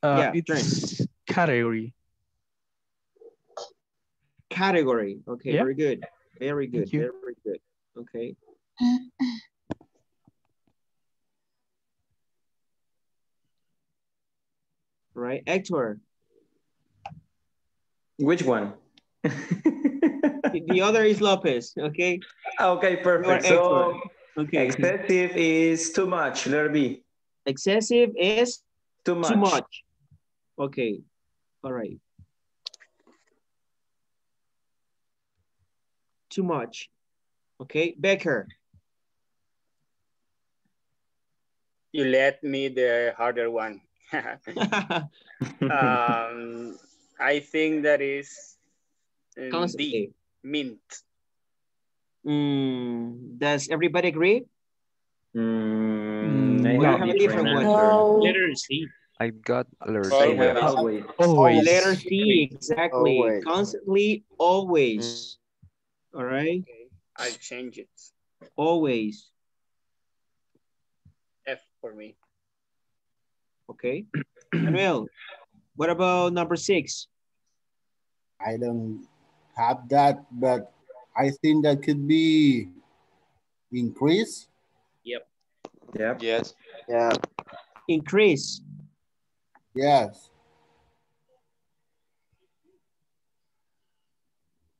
Speaker 1: Yeah,
Speaker 7: it's category.
Speaker 1: Category. Okay,
Speaker 7: Yeah.
Speaker 1: very good. Very good.
Speaker 7: Thank you.
Speaker 1: Very good. Okay. Right, Hector.
Speaker 12: Which one?
Speaker 1: The other is Lopez. Okay.
Speaker 12: Okay, perfect.
Speaker 1: You are
Speaker 12: So
Speaker 1: Hector. Okay.
Speaker 12: excessive is too much. Letter B.
Speaker 1: Excessive is
Speaker 12: Too
Speaker 1: too
Speaker 12: much.
Speaker 1: much. Okay. All right. Too much. Okay, Becker.
Speaker 3: You let me the harder one. I think that is D,
Speaker 1: Constantly.
Speaker 3: mint.
Speaker 1: Does everybody agree?
Speaker 12: I
Speaker 1: Or
Speaker 12: have
Speaker 1: you have a
Speaker 12: different
Speaker 1: different one?
Speaker 12: answer.
Speaker 5: Letter C.
Speaker 10: I got alert.
Speaker 12: I have
Speaker 3: Always.
Speaker 12: always.
Speaker 1: Letter C, exactly.
Speaker 11: Always.
Speaker 1: Constantly, always. All right.
Speaker 3: Okay, I'll change it.
Speaker 1: Always.
Speaker 3: F for me.
Speaker 1: Okay. Manuel, what about number 6?
Speaker 8: I don't have that, but I think that could be increase.
Speaker 5: Yep.
Speaker 12: Yep.
Speaker 9: Yes.
Speaker 11: Yeah.
Speaker 1: Increase.
Speaker 8: Yes.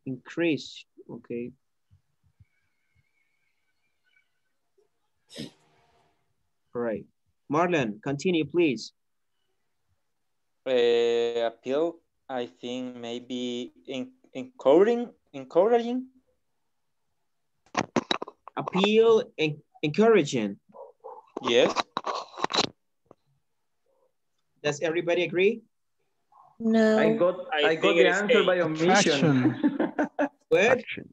Speaker 1: Increase. Okay. All right. Marlon, continue, please.
Speaker 9: Appeal, I think maybe encouraging.
Speaker 1: Appeal and encouraging.
Speaker 9: Yes.
Speaker 1: Does everybody agree?
Speaker 11: No.
Speaker 12: I got
Speaker 3: I think
Speaker 12: the
Speaker 3: it is
Speaker 12: answer
Speaker 3: A.
Speaker 12: by omission.
Speaker 1: What?
Speaker 10: Attraction.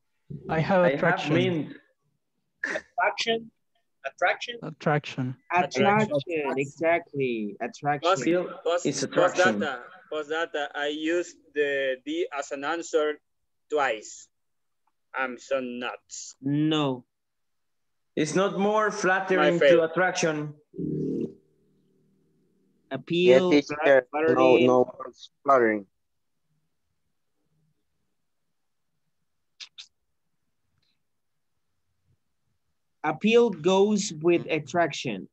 Speaker 7: I have
Speaker 12: I have
Speaker 7: attraction.
Speaker 12: mint.
Speaker 5: Attraction. Attraction.
Speaker 7: Attraction.
Speaker 1: Attraction, exactly. Attraction.
Speaker 12: Appeal is attraction.
Speaker 3: Postdata, I used the D as an answer twice. I'm so nuts.
Speaker 1: No.
Speaker 12: It's not more
Speaker 3: My
Speaker 12: flattering
Speaker 3: fail.
Speaker 12: to attraction.
Speaker 1: Appeal,
Speaker 11: Yes, teacher. No,
Speaker 1: flirting.
Speaker 11: no words flattering.
Speaker 1: Appeal goes with attraction.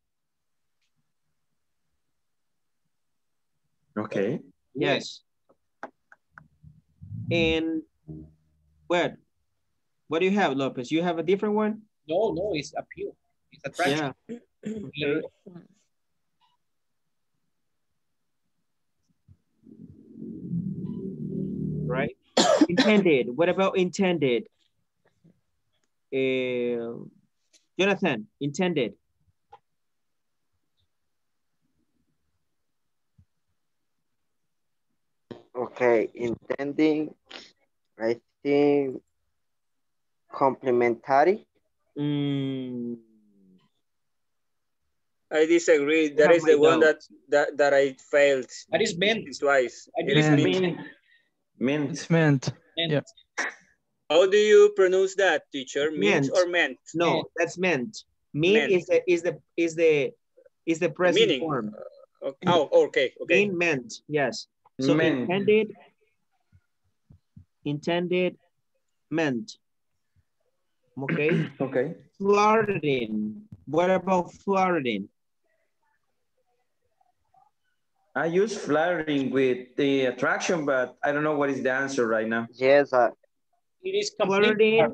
Speaker 12: Okay.
Speaker 1: Yes. And what do you have, Lopez? You have a different one?
Speaker 5: No, it's appeal. It's attraction.
Speaker 1: Yeah.
Speaker 5: Letter
Speaker 1: Okay. Right. Intended. What about intended? Jonathan, intended.
Speaker 11: Okay, intending, I think, complementary.
Speaker 3: I disagree. That
Speaker 1: have
Speaker 3: is
Speaker 1: my
Speaker 3: the one
Speaker 1: doubts.
Speaker 3: that I failed
Speaker 5: That is meant.
Speaker 3: twice.
Speaker 5: I
Speaker 3: It is
Speaker 7: Meant.
Speaker 3: mint.
Speaker 12: Mint. Mint.
Speaker 7: It's meant.
Speaker 5: Meant.
Speaker 7: Yeah.
Speaker 3: How do you pronounce that, teacher? Mint
Speaker 1: Meant.
Speaker 3: or meant?
Speaker 1: No, that's meant. Mean
Speaker 3: Meant.
Speaker 1: is the present
Speaker 3: Meaning.
Speaker 1: form.
Speaker 3: Okay. Oh, okay.
Speaker 1: Mean, meant. Yes. So
Speaker 12: Meant.
Speaker 1: intended, meant. Okay.
Speaker 12: Okay.
Speaker 1: Flirting. What about flirting?
Speaker 12: I use flattering with the attraction, but I don't know what is the answer right now.
Speaker 11: Yes,
Speaker 5: It is
Speaker 1: Flirting
Speaker 11: I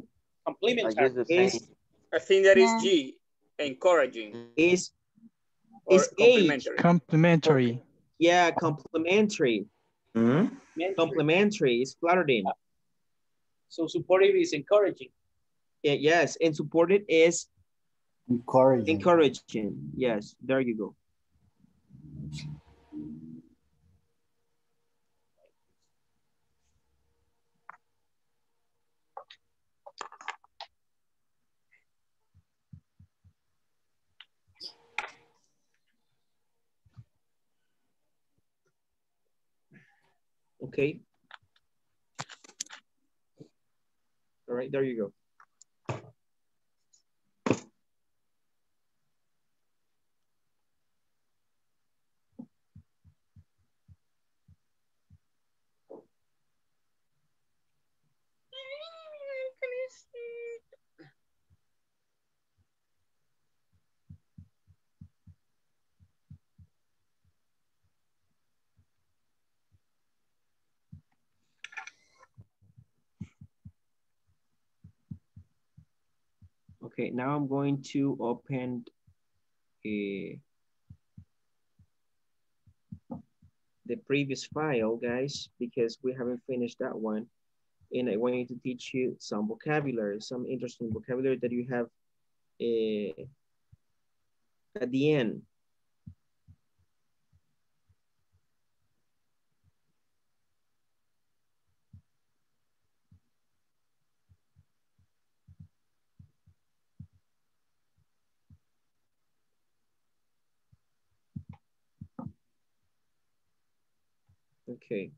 Speaker 5: complementary.
Speaker 11: use the same.
Speaker 1: is
Speaker 3: I think that is
Speaker 2: Yeah.
Speaker 3: G. Encouraging.
Speaker 1: is
Speaker 3: or
Speaker 1: It's age.
Speaker 3: complementary?
Speaker 7: Complementary.
Speaker 3: Okay.
Speaker 1: Yeah, complementary.
Speaker 12: Hmm.
Speaker 1: Complementary is flirting.
Speaker 5: So supportive is encouraging.
Speaker 1: Yeah, yes, and supported is
Speaker 8: Encouraging.
Speaker 1: encouraging. Yes, there you go. Okay. All right, there you go. Okay, now I'm going to open the previous file, guys, because we haven't finished that one. And I want to teach you some vocabulary, some interesting vocabulary that you have at the end. Okay.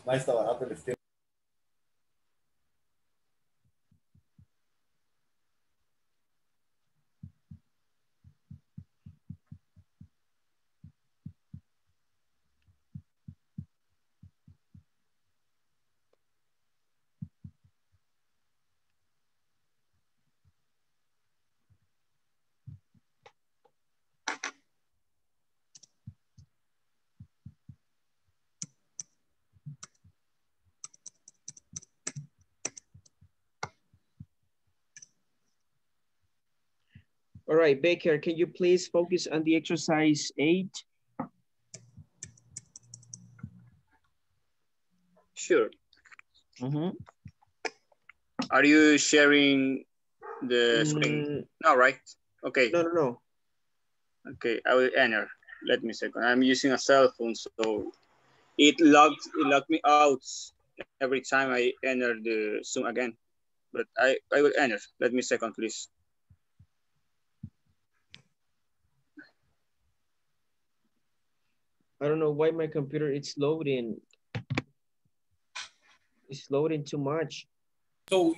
Speaker 5: Mas está barato el estilo.
Speaker 1: All right, Baker, can you please focus on the exercise 8?
Speaker 3: Sure.
Speaker 1: Mm-hmm.
Speaker 3: Are you sharing the screen? No, right? Okay.
Speaker 1: No.
Speaker 3: Okay, I will enter. Let me second. I'm using a cell phone, so it logged me out every time I enter the Zoom again. But I will enter. Let me second, please.
Speaker 1: I don't know why my computer is loading. It's loading too much.
Speaker 5: So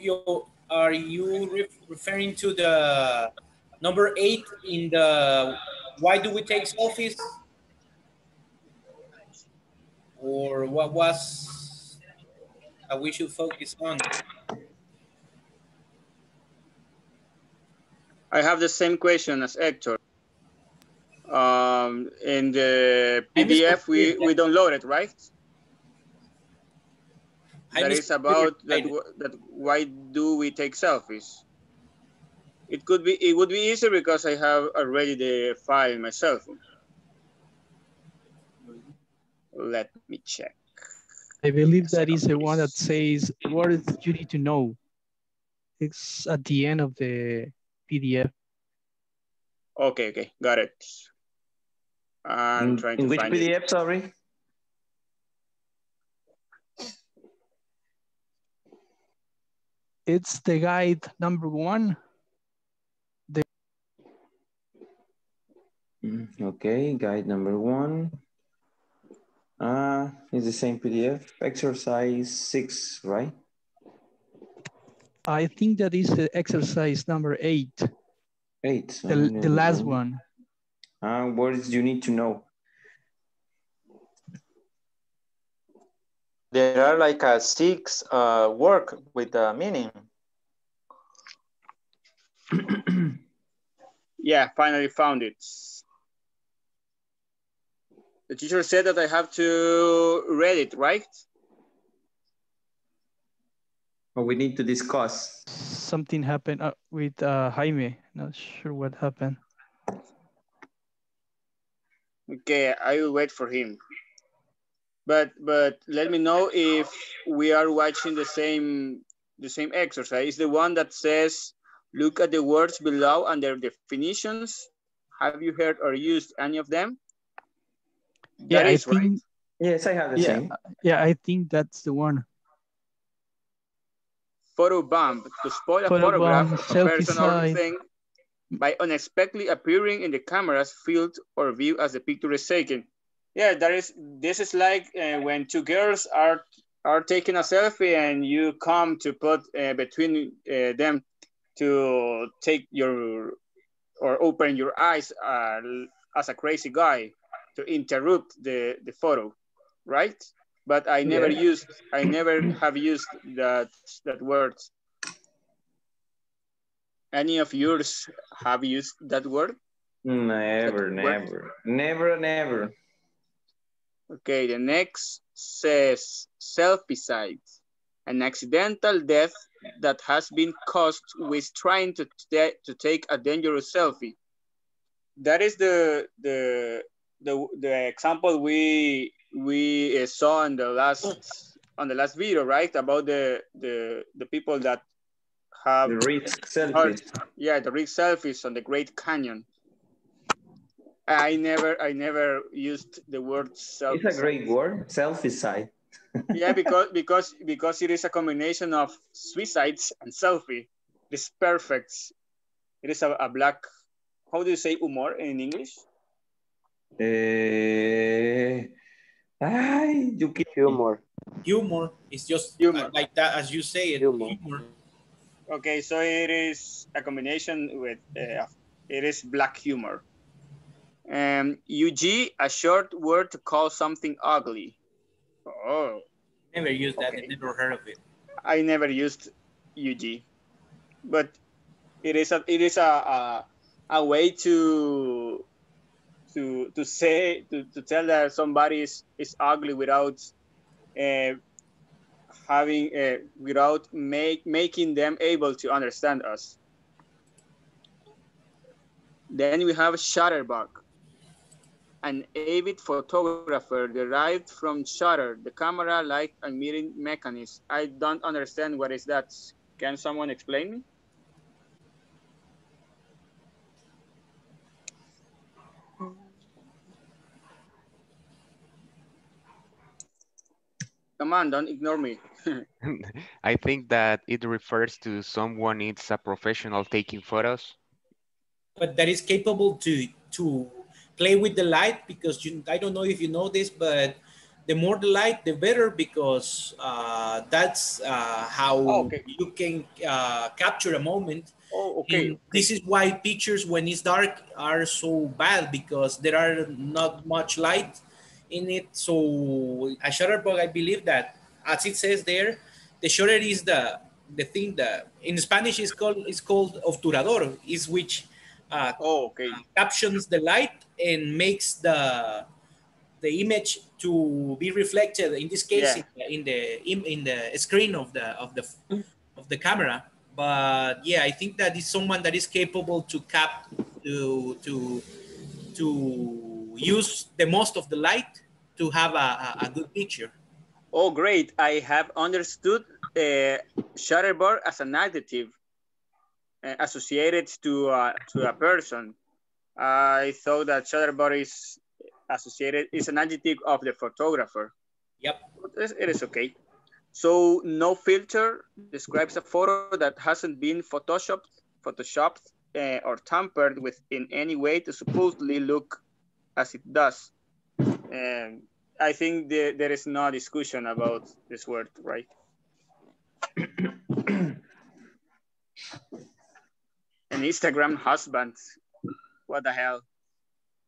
Speaker 5: are you referring to the number 8 in the why do we take selfies? Or what was we should focus on?
Speaker 3: I have the same question as Hector. In the PDF, we download it, right? That is about that. Why do we take selfies? It would be easier because I have already the file in my cell phone. Let me check.
Speaker 7: I believe that is the one that says what you need to know. It's at the end of the PDF.
Speaker 3: Okay, got it. I'm trying to find it.
Speaker 12: In which PDF, sorry?
Speaker 7: It's the guide number 1.
Speaker 12: Okay, guide number 1. It's the same PDF. Exercise 6, right?
Speaker 7: I think that is exercise number 8.
Speaker 12: 8.
Speaker 7: The last one.
Speaker 12: Words you need to know.
Speaker 9: There are like 6 work with the meaning.
Speaker 3: Yeah, finally found it. The teacher said that I have to read it, right?
Speaker 12: But we need to discuss.
Speaker 7: Something happened with Jaime. Not sure what happened.
Speaker 3: Okay, I will wait for him. But let me know if we are watching the same exercise. The one that says, look at the words below and their definitions. Have you heard or used any of them?
Speaker 7: Yeah,
Speaker 3: That is right.
Speaker 12: Yes, I have the same.
Speaker 7: Yeah, I think that's the one.
Speaker 3: Photobomb, to spoil a photograph of a person or thing by unexpectedly appearing in the camera's field or view as the picture is taken. Yeah, this is like when 2 girls are taking a selfie and you come to put between them to take your or open your eyes as a crazy guy to interrupt the photo, right? But I never have used that word. Any of yours have used that word?
Speaker 12: Never.
Speaker 3: Okay, the next says selfie, an accidental death that has been caused with trying to take a dangerous selfie. That is the example we saw on the last video, right? About the people that have
Speaker 12: the risk selfies.
Speaker 3: The risk selfies on the Great Canyon. I never used the word selfie.
Speaker 12: It's a great word, selfie.
Speaker 3: Yeah, because it is a combination of suicides and selfie. It is perfect. It is a black. How do you say humor in English?
Speaker 11: Humor.
Speaker 5: Humor is just like that, as you say it. Humor.
Speaker 3: Okay, so it is a combination with it is black humor. UG, a short word to call something ugly. Oh,
Speaker 5: never used that. I never heard of it.
Speaker 3: I never used UG, but it is a way to say to tell that somebody is ugly without having without making them able to understand us. Then we have Shutterbug, an avid photographer derived from shutter, the camera like a mirroring mechanism. I don't understand what is that. Can someone explain me? Come on, don't ignore me.
Speaker 10: I think that it refers to someone it's a professional taking photos.
Speaker 5: But that is capable to play with the light, because I don't know if you know this, but the more the light, the better, because that's how you can capture a moment. And this is why pictures when it's dark are so bad, because there are not much light in it. So a shutterbug, I believe that, as it says there, the shutter is the thing that in Spanish is called obturador, is which captions the light and makes the image to be reflected. In this case, in the screen of the camera. But yeah, I think that is someone that is capable to to use the most of the light to have a good picture.
Speaker 3: Oh, great! I have understood shutterbug as an adjective associated to a person. I thought that shutterbug is an adjective of the photographer.
Speaker 5: Yep.
Speaker 3: It is okay. So no filter describes a photo that hasn't been photoshopped or tampered with in any way to supposedly look as it does. And I think there is no discussion about this word, right? An Instagram husband. What the hell?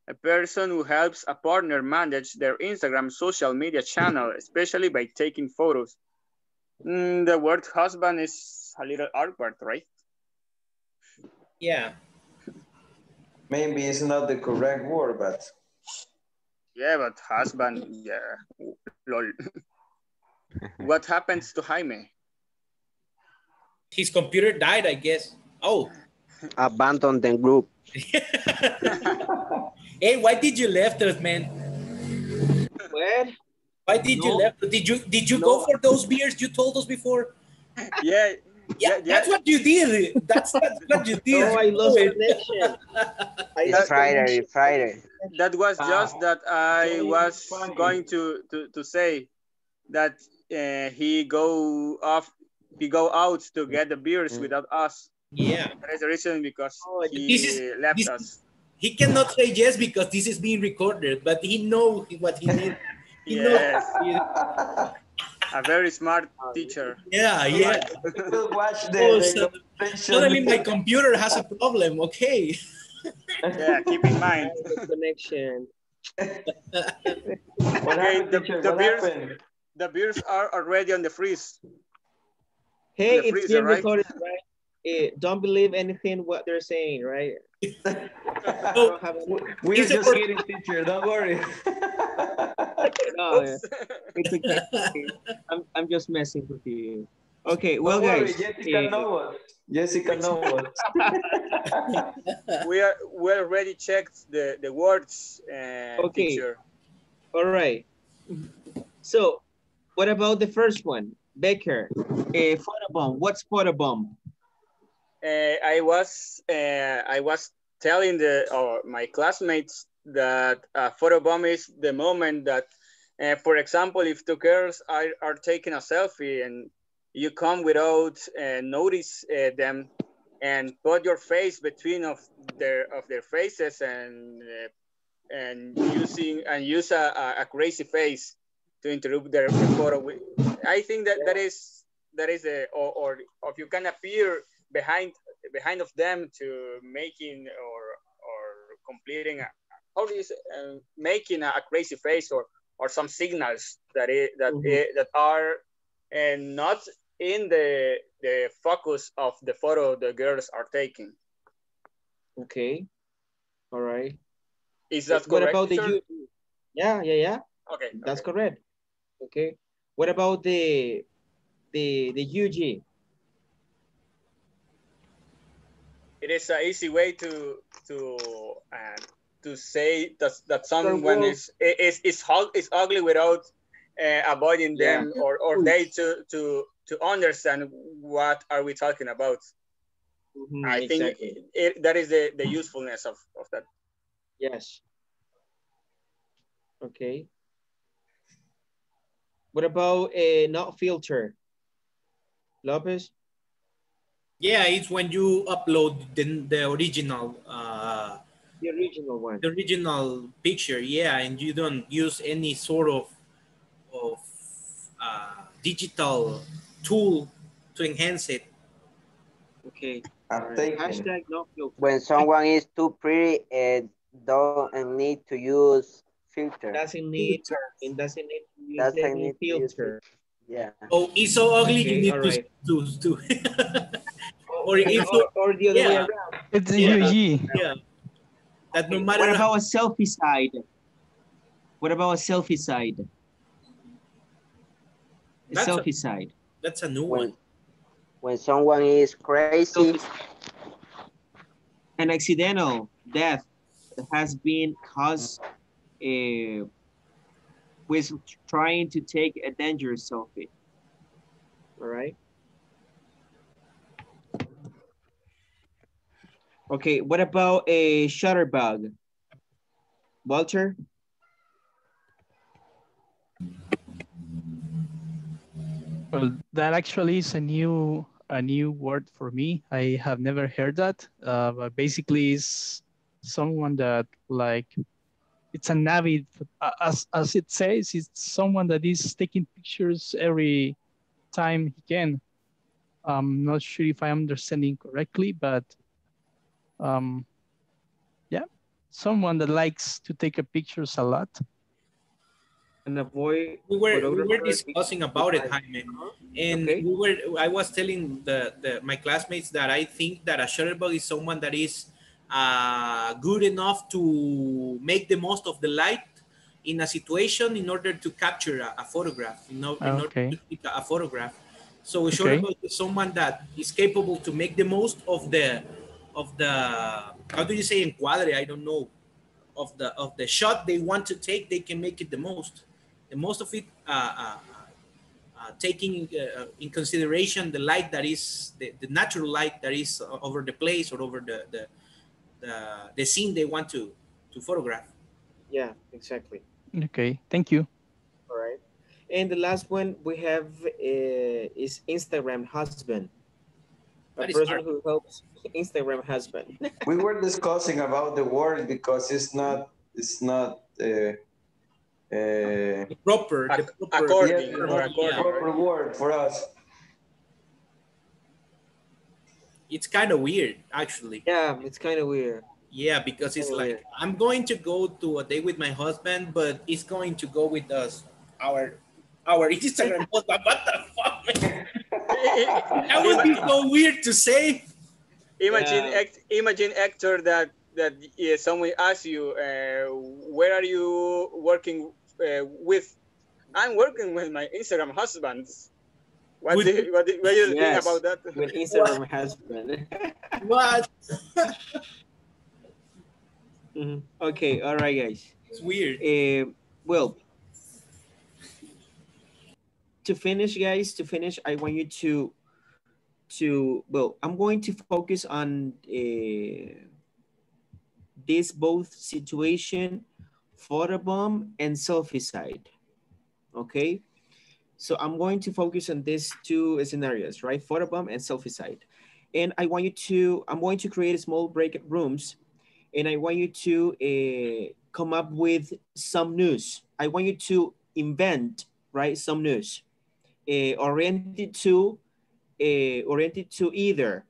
Speaker 3: A person who helps a partner manage their Instagram social media channel, especially by taking photos. The word husband is a little awkward, right?
Speaker 5: Yeah.
Speaker 12: Maybe it's not the correct word, but
Speaker 3: Yeah, but husband, yeah, lol. What happens to Jaime?
Speaker 5: His computer died, I guess. Oh.
Speaker 11: Abandon the group.
Speaker 5: Hey, why did you left us, man?
Speaker 1: What?
Speaker 5: Why did you
Speaker 1: No,
Speaker 5: left? Did you go
Speaker 1: no,
Speaker 5: for those beers you told us before?
Speaker 3: Yeah,
Speaker 5: Yeah,
Speaker 3: yeah.
Speaker 5: that's what you did. That's what you did.
Speaker 1: no,
Speaker 5: You
Speaker 1: I
Speaker 5: know
Speaker 1: lost
Speaker 5: it.
Speaker 1: connection. I
Speaker 11: It's
Speaker 1: lost
Speaker 3: That
Speaker 11: Friday.
Speaker 1: connection.
Speaker 11: It's Friday.
Speaker 3: that was just that I
Speaker 12: Tony is
Speaker 3: was
Speaker 12: funny.
Speaker 3: going to say that he go out to get the beers without us.
Speaker 5: Yeah.
Speaker 3: That is the reason because
Speaker 1: Oh,
Speaker 5: This is
Speaker 3: he left
Speaker 5: this.
Speaker 3: us.
Speaker 5: He cannot say yes because this is being recorded, but he knows what he did. He knows.
Speaker 3: Yes, a very smart teacher.
Speaker 5: Yeah,
Speaker 12: He
Speaker 5: yeah.
Speaker 12: will watch
Speaker 5: Oh,
Speaker 12: the
Speaker 5: suddenly my
Speaker 12: conversation.
Speaker 5: computer has a problem. Okay.
Speaker 3: Yeah, keep in mind.
Speaker 1: I lost connection.
Speaker 12: What
Speaker 3: Okay,
Speaker 12: happened, teacher?
Speaker 3: the
Speaker 12: What
Speaker 3: beers
Speaker 12: happened?
Speaker 3: are already on the freeze, on
Speaker 1: Hey,
Speaker 3: the
Speaker 1: it's
Speaker 3: freezer,
Speaker 1: being
Speaker 3: right?
Speaker 1: recorded, right? Don't believe anything what they're saying, right? I
Speaker 5: So
Speaker 1: don't have any.
Speaker 12: We are
Speaker 5: it's a
Speaker 12: just kidding, teacher. Don't worry.
Speaker 1: No,
Speaker 3: Oops.
Speaker 1: it's okay. I'm just messing with you. Okay, well,
Speaker 12: Don't worry.
Speaker 1: guys.
Speaker 12: Jessica knows us. Jessica knows us.
Speaker 3: We already checked the words,
Speaker 1: Okay,
Speaker 3: teacher.
Speaker 1: all right. So, what about the first one, Becker? A photobomb. What's photobomb?
Speaker 3: I was telling my classmates that a photobomb is the moment that, for example, if two girls are taking a selfie and you come without notice them and put your face between of their faces and use a crazy face to interrupt their photo. I think that is or if you can appear behind of them to making or completing making a crazy face or some signals that are and not in the focus of the photo the girls are taking.
Speaker 1: Okay, all right.
Speaker 3: Is that
Speaker 1: What
Speaker 3: correct,
Speaker 1: about the
Speaker 3: teacher?
Speaker 1: you? Yeah.
Speaker 3: Okay,
Speaker 1: That's
Speaker 3: okay.
Speaker 1: correct. Okay. What about the UG?
Speaker 3: It is an easy way to say that
Speaker 1: Your
Speaker 3: someone
Speaker 1: world.
Speaker 3: is ugly without avoiding
Speaker 1: Yeah.
Speaker 3: them or they to understand what are we talking about. I think
Speaker 1: Exactly.
Speaker 3: that is the usefulness of that.
Speaker 1: Yes. Okay. What about a not filter? Lopez?
Speaker 5: yeah, it's when you upload the
Speaker 1: The original one.
Speaker 5: picture. Yeah, and you don't use any sort of digital tool to enhance it.
Speaker 1: Okay. All
Speaker 12: I'm
Speaker 1: right.
Speaker 12: taking.
Speaker 1: Hashtag no filter.
Speaker 11: When someone is too pretty and don't need to use filter.
Speaker 1: Doesn't need
Speaker 8: Filter.
Speaker 1: and doesn't need to use
Speaker 11: Doesn't
Speaker 1: any
Speaker 11: need to use
Speaker 1: filter.
Speaker 11: filter. Yeah.
Speaker 5: Oh, it's so ugly. You
Speaker 1: Okay.
Speaker 5: need
Speaker 1: All right.
Speaker 5: to
Speaker 1: Or,
Speaker 5: or it's so
Speaker 1: or the other way
Speaker 5: yeah
Speaker 1: around.
Speaker 7: It's the
Speaker 5: yeah
Speaker 7: UG.
Speaker 5: yeah that no
Speaker 1: Okay.
Speaker 5: matter
Speaker 1: What about a selfie side? What about a selfie side? A
Speaker 5: that's a,
Speaker 1: selfie side.
Speaker 5: that's a new one.
Speaker 11: When someone is crazy,
Speaker 1: Selfie side. An accidental death has been caused with trying to take a dangerous selfie. All right. Okay. What about a shutterbug? Walter?
Speaker 7: Well, that actually is a new word for me. I have never heard that. But basically, it's someone that like it's an avid, as it says, it's someone that is taking pictures every time he can. I'm not sure if I'm understanding correctly, but um, yeah, someone that likes to take a pictures a lot.
Speaker 1: And avoid
Speaker 5: We were
Speaker 1: photographer
Speaker 5: discussing
Speaker 1: with
Speaker 5: about it,
Speaker 1: eyes.
Speaker 5: Jaime,
Speaker 1: Uh-huh.
Speaker 5: and
Speaker 1: Okay.
Speaker 5: I was telling the my classmates that I think that a shutterbug is someone that is good enough to make the most of the light in a situation in order to capture a photograph, in order to
Speaker 7: Okay.
Speaker 5: take a photograph. So a
Speaker 7: Okay.
Speaker 5: shutterbug is someone that is capable to make the most of the how do you say encuadre? I don't know, of the shot they want to take. They can make it the most of it, taking in consideration the light that is the natural light that is over the place or over the scene they want to photograph.
Speaker 1: Yeah, exactly.
Speaker 7: Okay. Thank you.
Speaker 1: All right. And the last one we have is Instagram husband, a
Speaker 5: That is
Speaker 1: person
Speaker 5: hard.
Speaker 1: who helps Instagram husband.
Speaker 12: We were discussing about the word because it's not uh,
Speaker 5: The proper
Speaker 12: yeah,
Speaker 3: According
Speaker 12: it's
Speaker 3: or
Speaker 12: not
Speaker 5: term,
Speaker 12: the
Speaker 5: yeah.
Speaker 3: according, right?
Speaker 12: proper word for us.
Speaker 5: It's kind of weird, actually.
Speaker 1: Yeah, it's kind of weird.
Speaker 5: Yeah, because
Speaker 1: Kind
Speaker 5: it's
Speaker 1: of
Speaker 5: like
Speaker 1: weird.
Speaker 5: I'm going to go to a date with my husband, but it's going to go with us, our Instagram post. But what the fuck, man? That would be
Speaker 3: Ima-
Speaker 5: so weird to say.
Speaker 3: imagine
Speaker 1: Yeah,
Speaker 3: imagine actor that someone asks you, where are you working with? I'm working with my Instagram husbands.
Speaker 5: With
Speaker 3: What do you think
Speaker 1: yes,
Speaker 3: about that?
Speaker 1: with
Speaker 5: what?
Speaker 1: Instagram husband.
Speaker 5: What?
Speaker 1: Okay, all right, guys.
Speaker 5: It's weird.
Speaker 1: Well, to finish, guys, I want you well, I'm going to focus on this both situation, photobomb and selfie side. Okay, so I'm going to focus on these two scenarios, right? Photobomb and selfie side. And I'm going to create small breakout rooms, and I want you to come up with some news. I want you to invent, right, some news oriented to either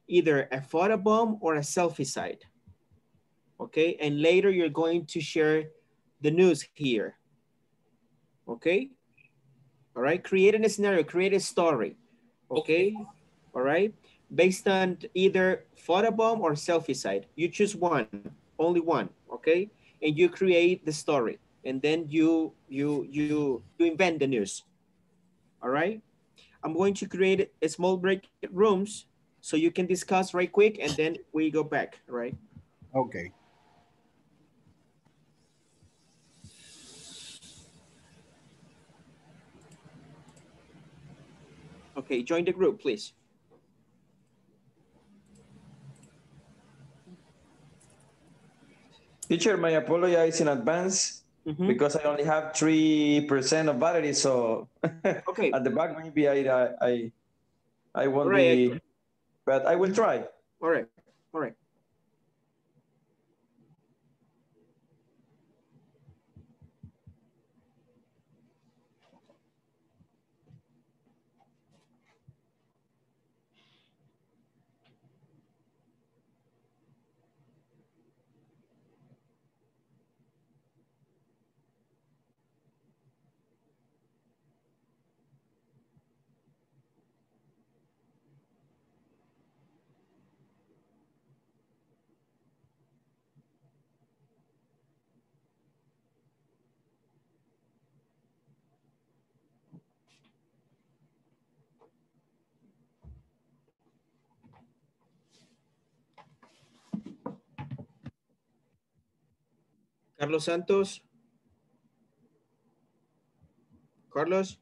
Speaker 1: a photobomb or a selfie site. Okay, and later you're going to share the news here. Okay, all right, create a scenario, create a story.
Speaker 5: Okay.
Speaker 1: Okay, all right, based on either photobomb or selfie site. You choose one, only one. Okay, and you create the story, and then you invent the news. All right, I'm going to create a small break rooms so you can discuss right quick, and then we go back. All right,
Speaker 8: Okay.
Speaker 1: okay, join the group, please.
Speaker 12: Teacher, may apologize in advance because I only have 3% of battery. So
Speaker 1: Okay,
Speaker 12: at the back, maybe I
Speaker 1: all
Speaker 12: won't
Speaker 1: right,
Speaker 12: be,
Speaker 1: Hector.
Speaker 12: but I will try.
Speaker 1: All right, all right. Carlos Santos. Carlos.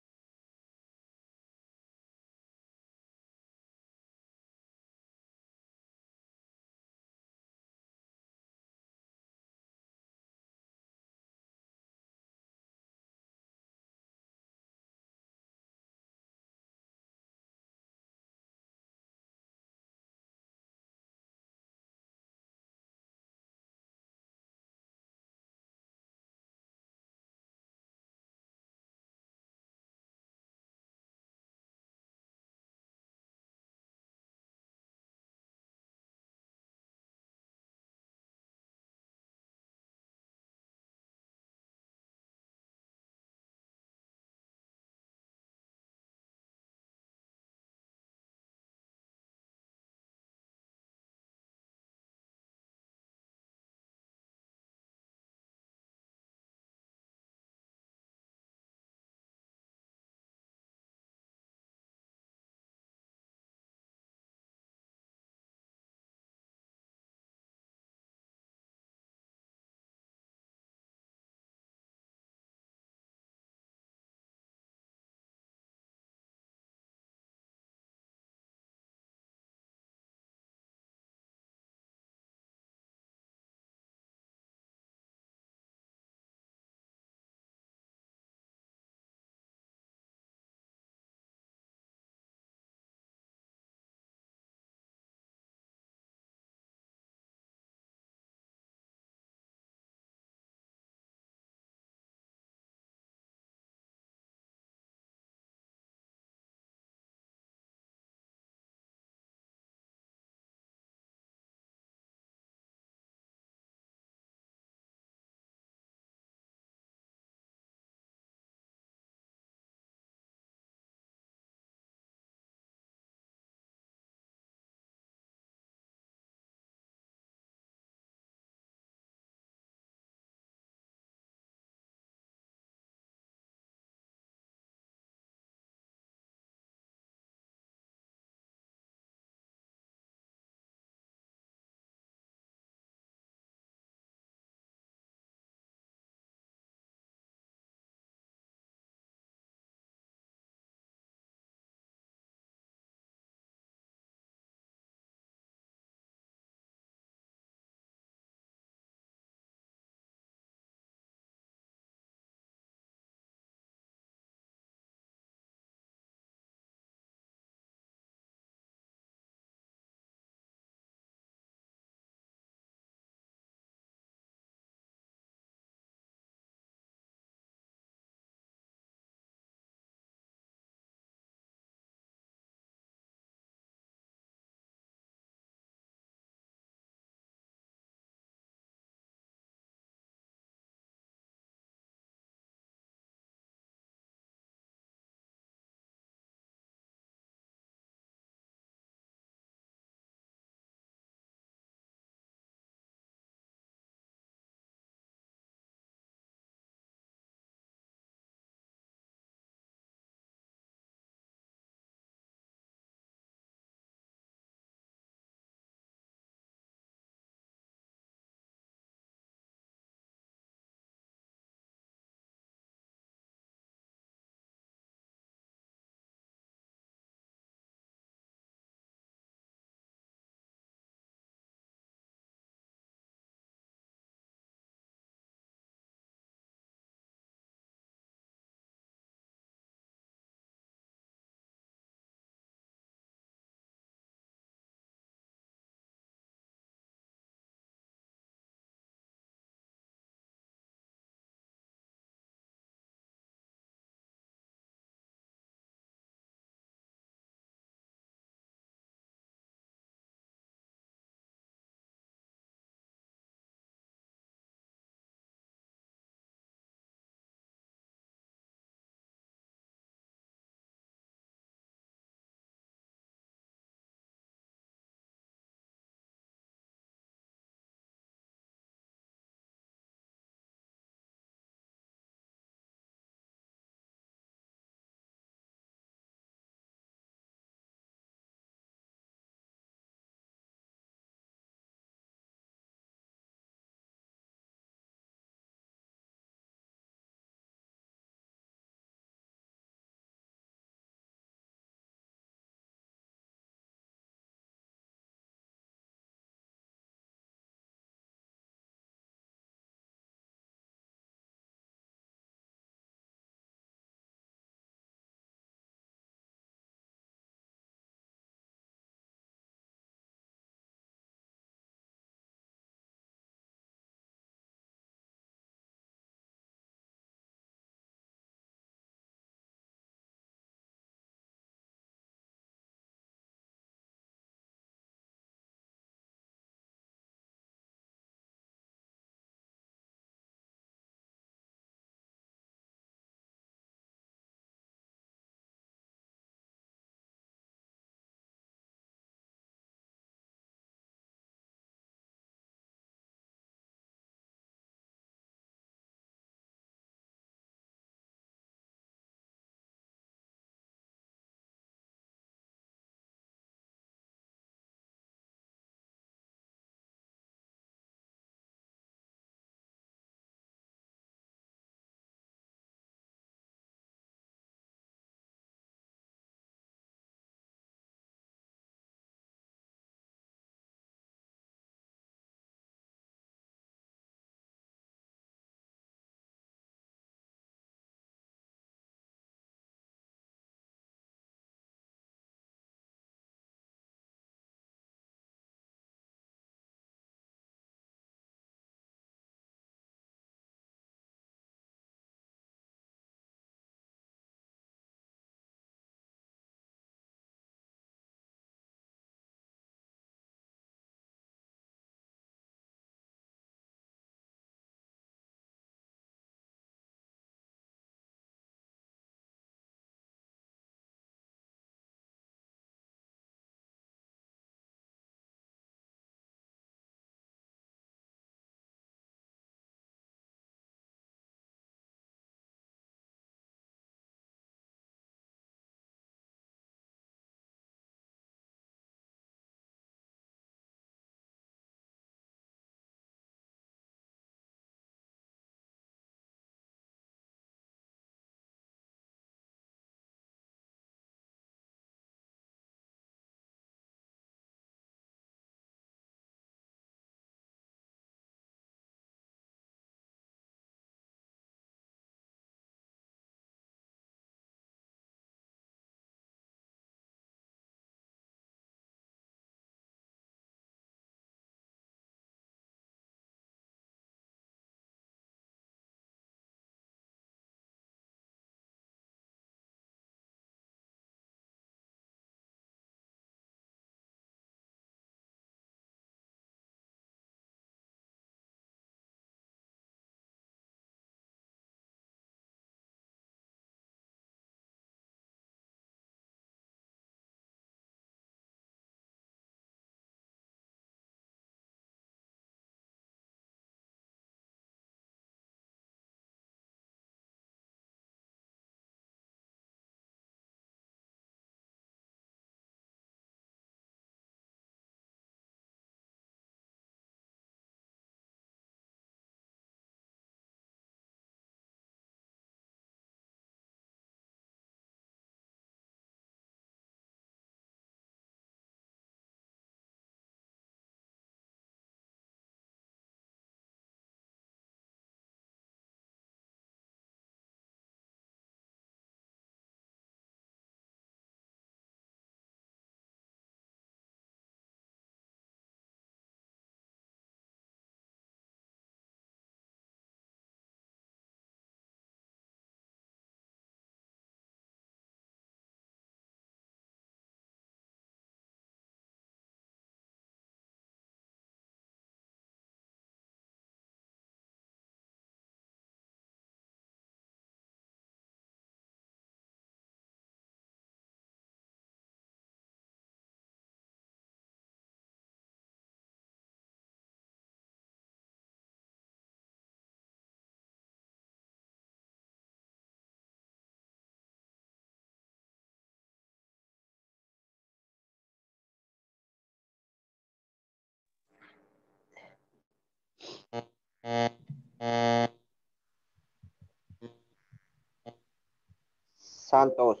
Speaker 11: Santos.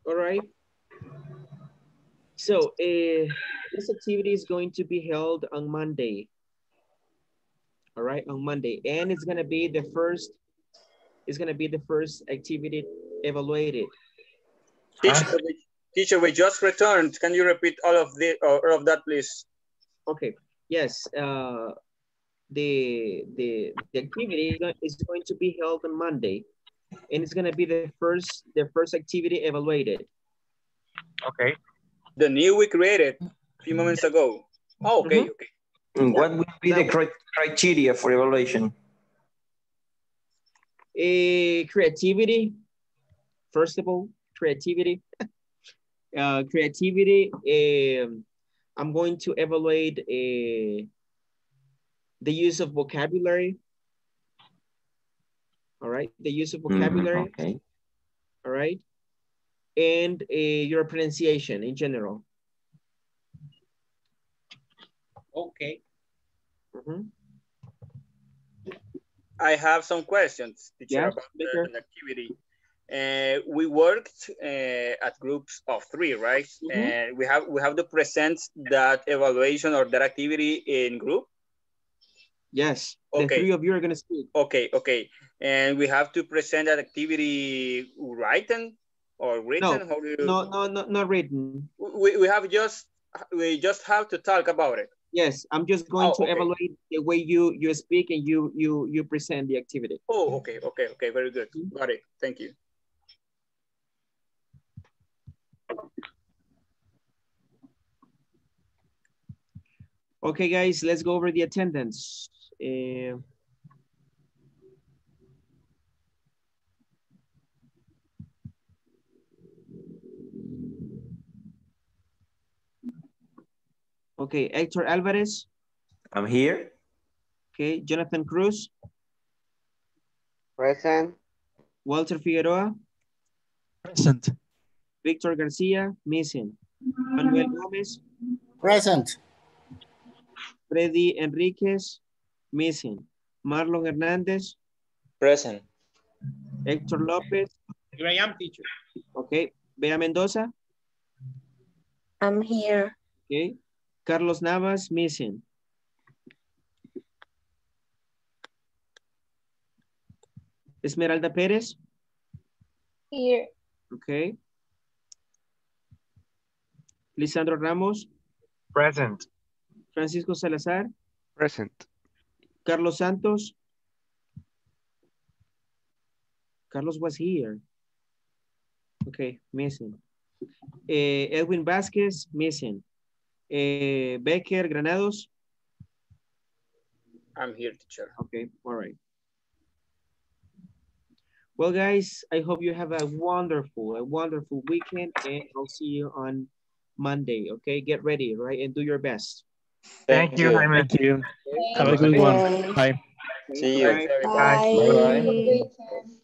Speaker 1: All right. So this activity is going to be held on Monday. All right, on Monday, and it's gonna be the first. It's gonna be the first activity evaluated.
Speaker 3: Teacher, we just returned. Can you repeat all of that, please?
Speaker 1: Okay. Yes. The activity is going to be held on Monday, and it's gonna be the first activity evaluated.
Speaker 4: Okay.
Speaker 3: The new we created a few moments ago. Oh, okay, okay.
Speaker 12: And what would be the criteria for evaluation?
Speaker 1: Creativity. First of all, creativity. Creativity. I'm going to evaluate the use of vocabulary. All right, the use of vocabulary.
Speaker 12: Okay.
Speaker 1: All right, and your pronunciation in general.
Speaker 5: Okay.
Speaker 3: I have some questions, teacher, about the activity. We worked at groups of 3, right? And we have to present that evaluation or that activity in group.
Speaker 1: Yes, the 3 of you are going to speak.
Speaker 3: Okay, okay. And we have to present that activity written or written?
Speaker 1: No, not written.
Speaker 3: We just have to talk about it.
Speaker 1: Yes, I'm just going to evaluate the way you speak and you present the activity.
Speaker 3: Oh, okay, very good. Got it. Thank you.
Speaker 1: Okay, guys, let's go over the attendance. Okay, Hector Alvarez.
Speaker 12: I'm here.
Speaker 1: Okay, Jonathan Cruz.
Speaker 11: Present.
Speaker 1: Walter Figueroa.
Speaker 7: Present.
Speaker 1: Victor Garcia, missing. Manuel Gomez.
Speaker 8: Present.
Speaker 1: Freddy Enriquez, missing. Marlon Hernandez.
Speaker 9: Present.
Speaker 1: Hector Lopez.
Speaker 5: Here I am, teacher.
Speaker 1: Okay, Bea Mendoza.
Speaker 13: I'm here.
Speaker 1: Okay, Carlos Navas, missing. Esmeralda Perez.
Speaker 2: Here.
Speaker 1: Okay. Lisandro Ramos.
Speaker 6: Present.
Speaker 1: Francisco Salazar.
Speaker 10: Present.
Speaker 1: Carlos Santos. Carlos was here. Okay, missing. Edwin Vasquez, missing. Becker Granados.
Speaker 3: I'm here, teacher.
Speaker 1: Okay, all right. Well, guys, I hope you have a wonderful weekend, and I'll see you on Monday, okay? Get ready, right? And do your best.
Speaker 6: Thank you, Jaime.
Speaker 7: Thank you. Have a good one. Bye.
Speaker 9: See you.
Speaker 13: Bye.
Speaker 12: Bye.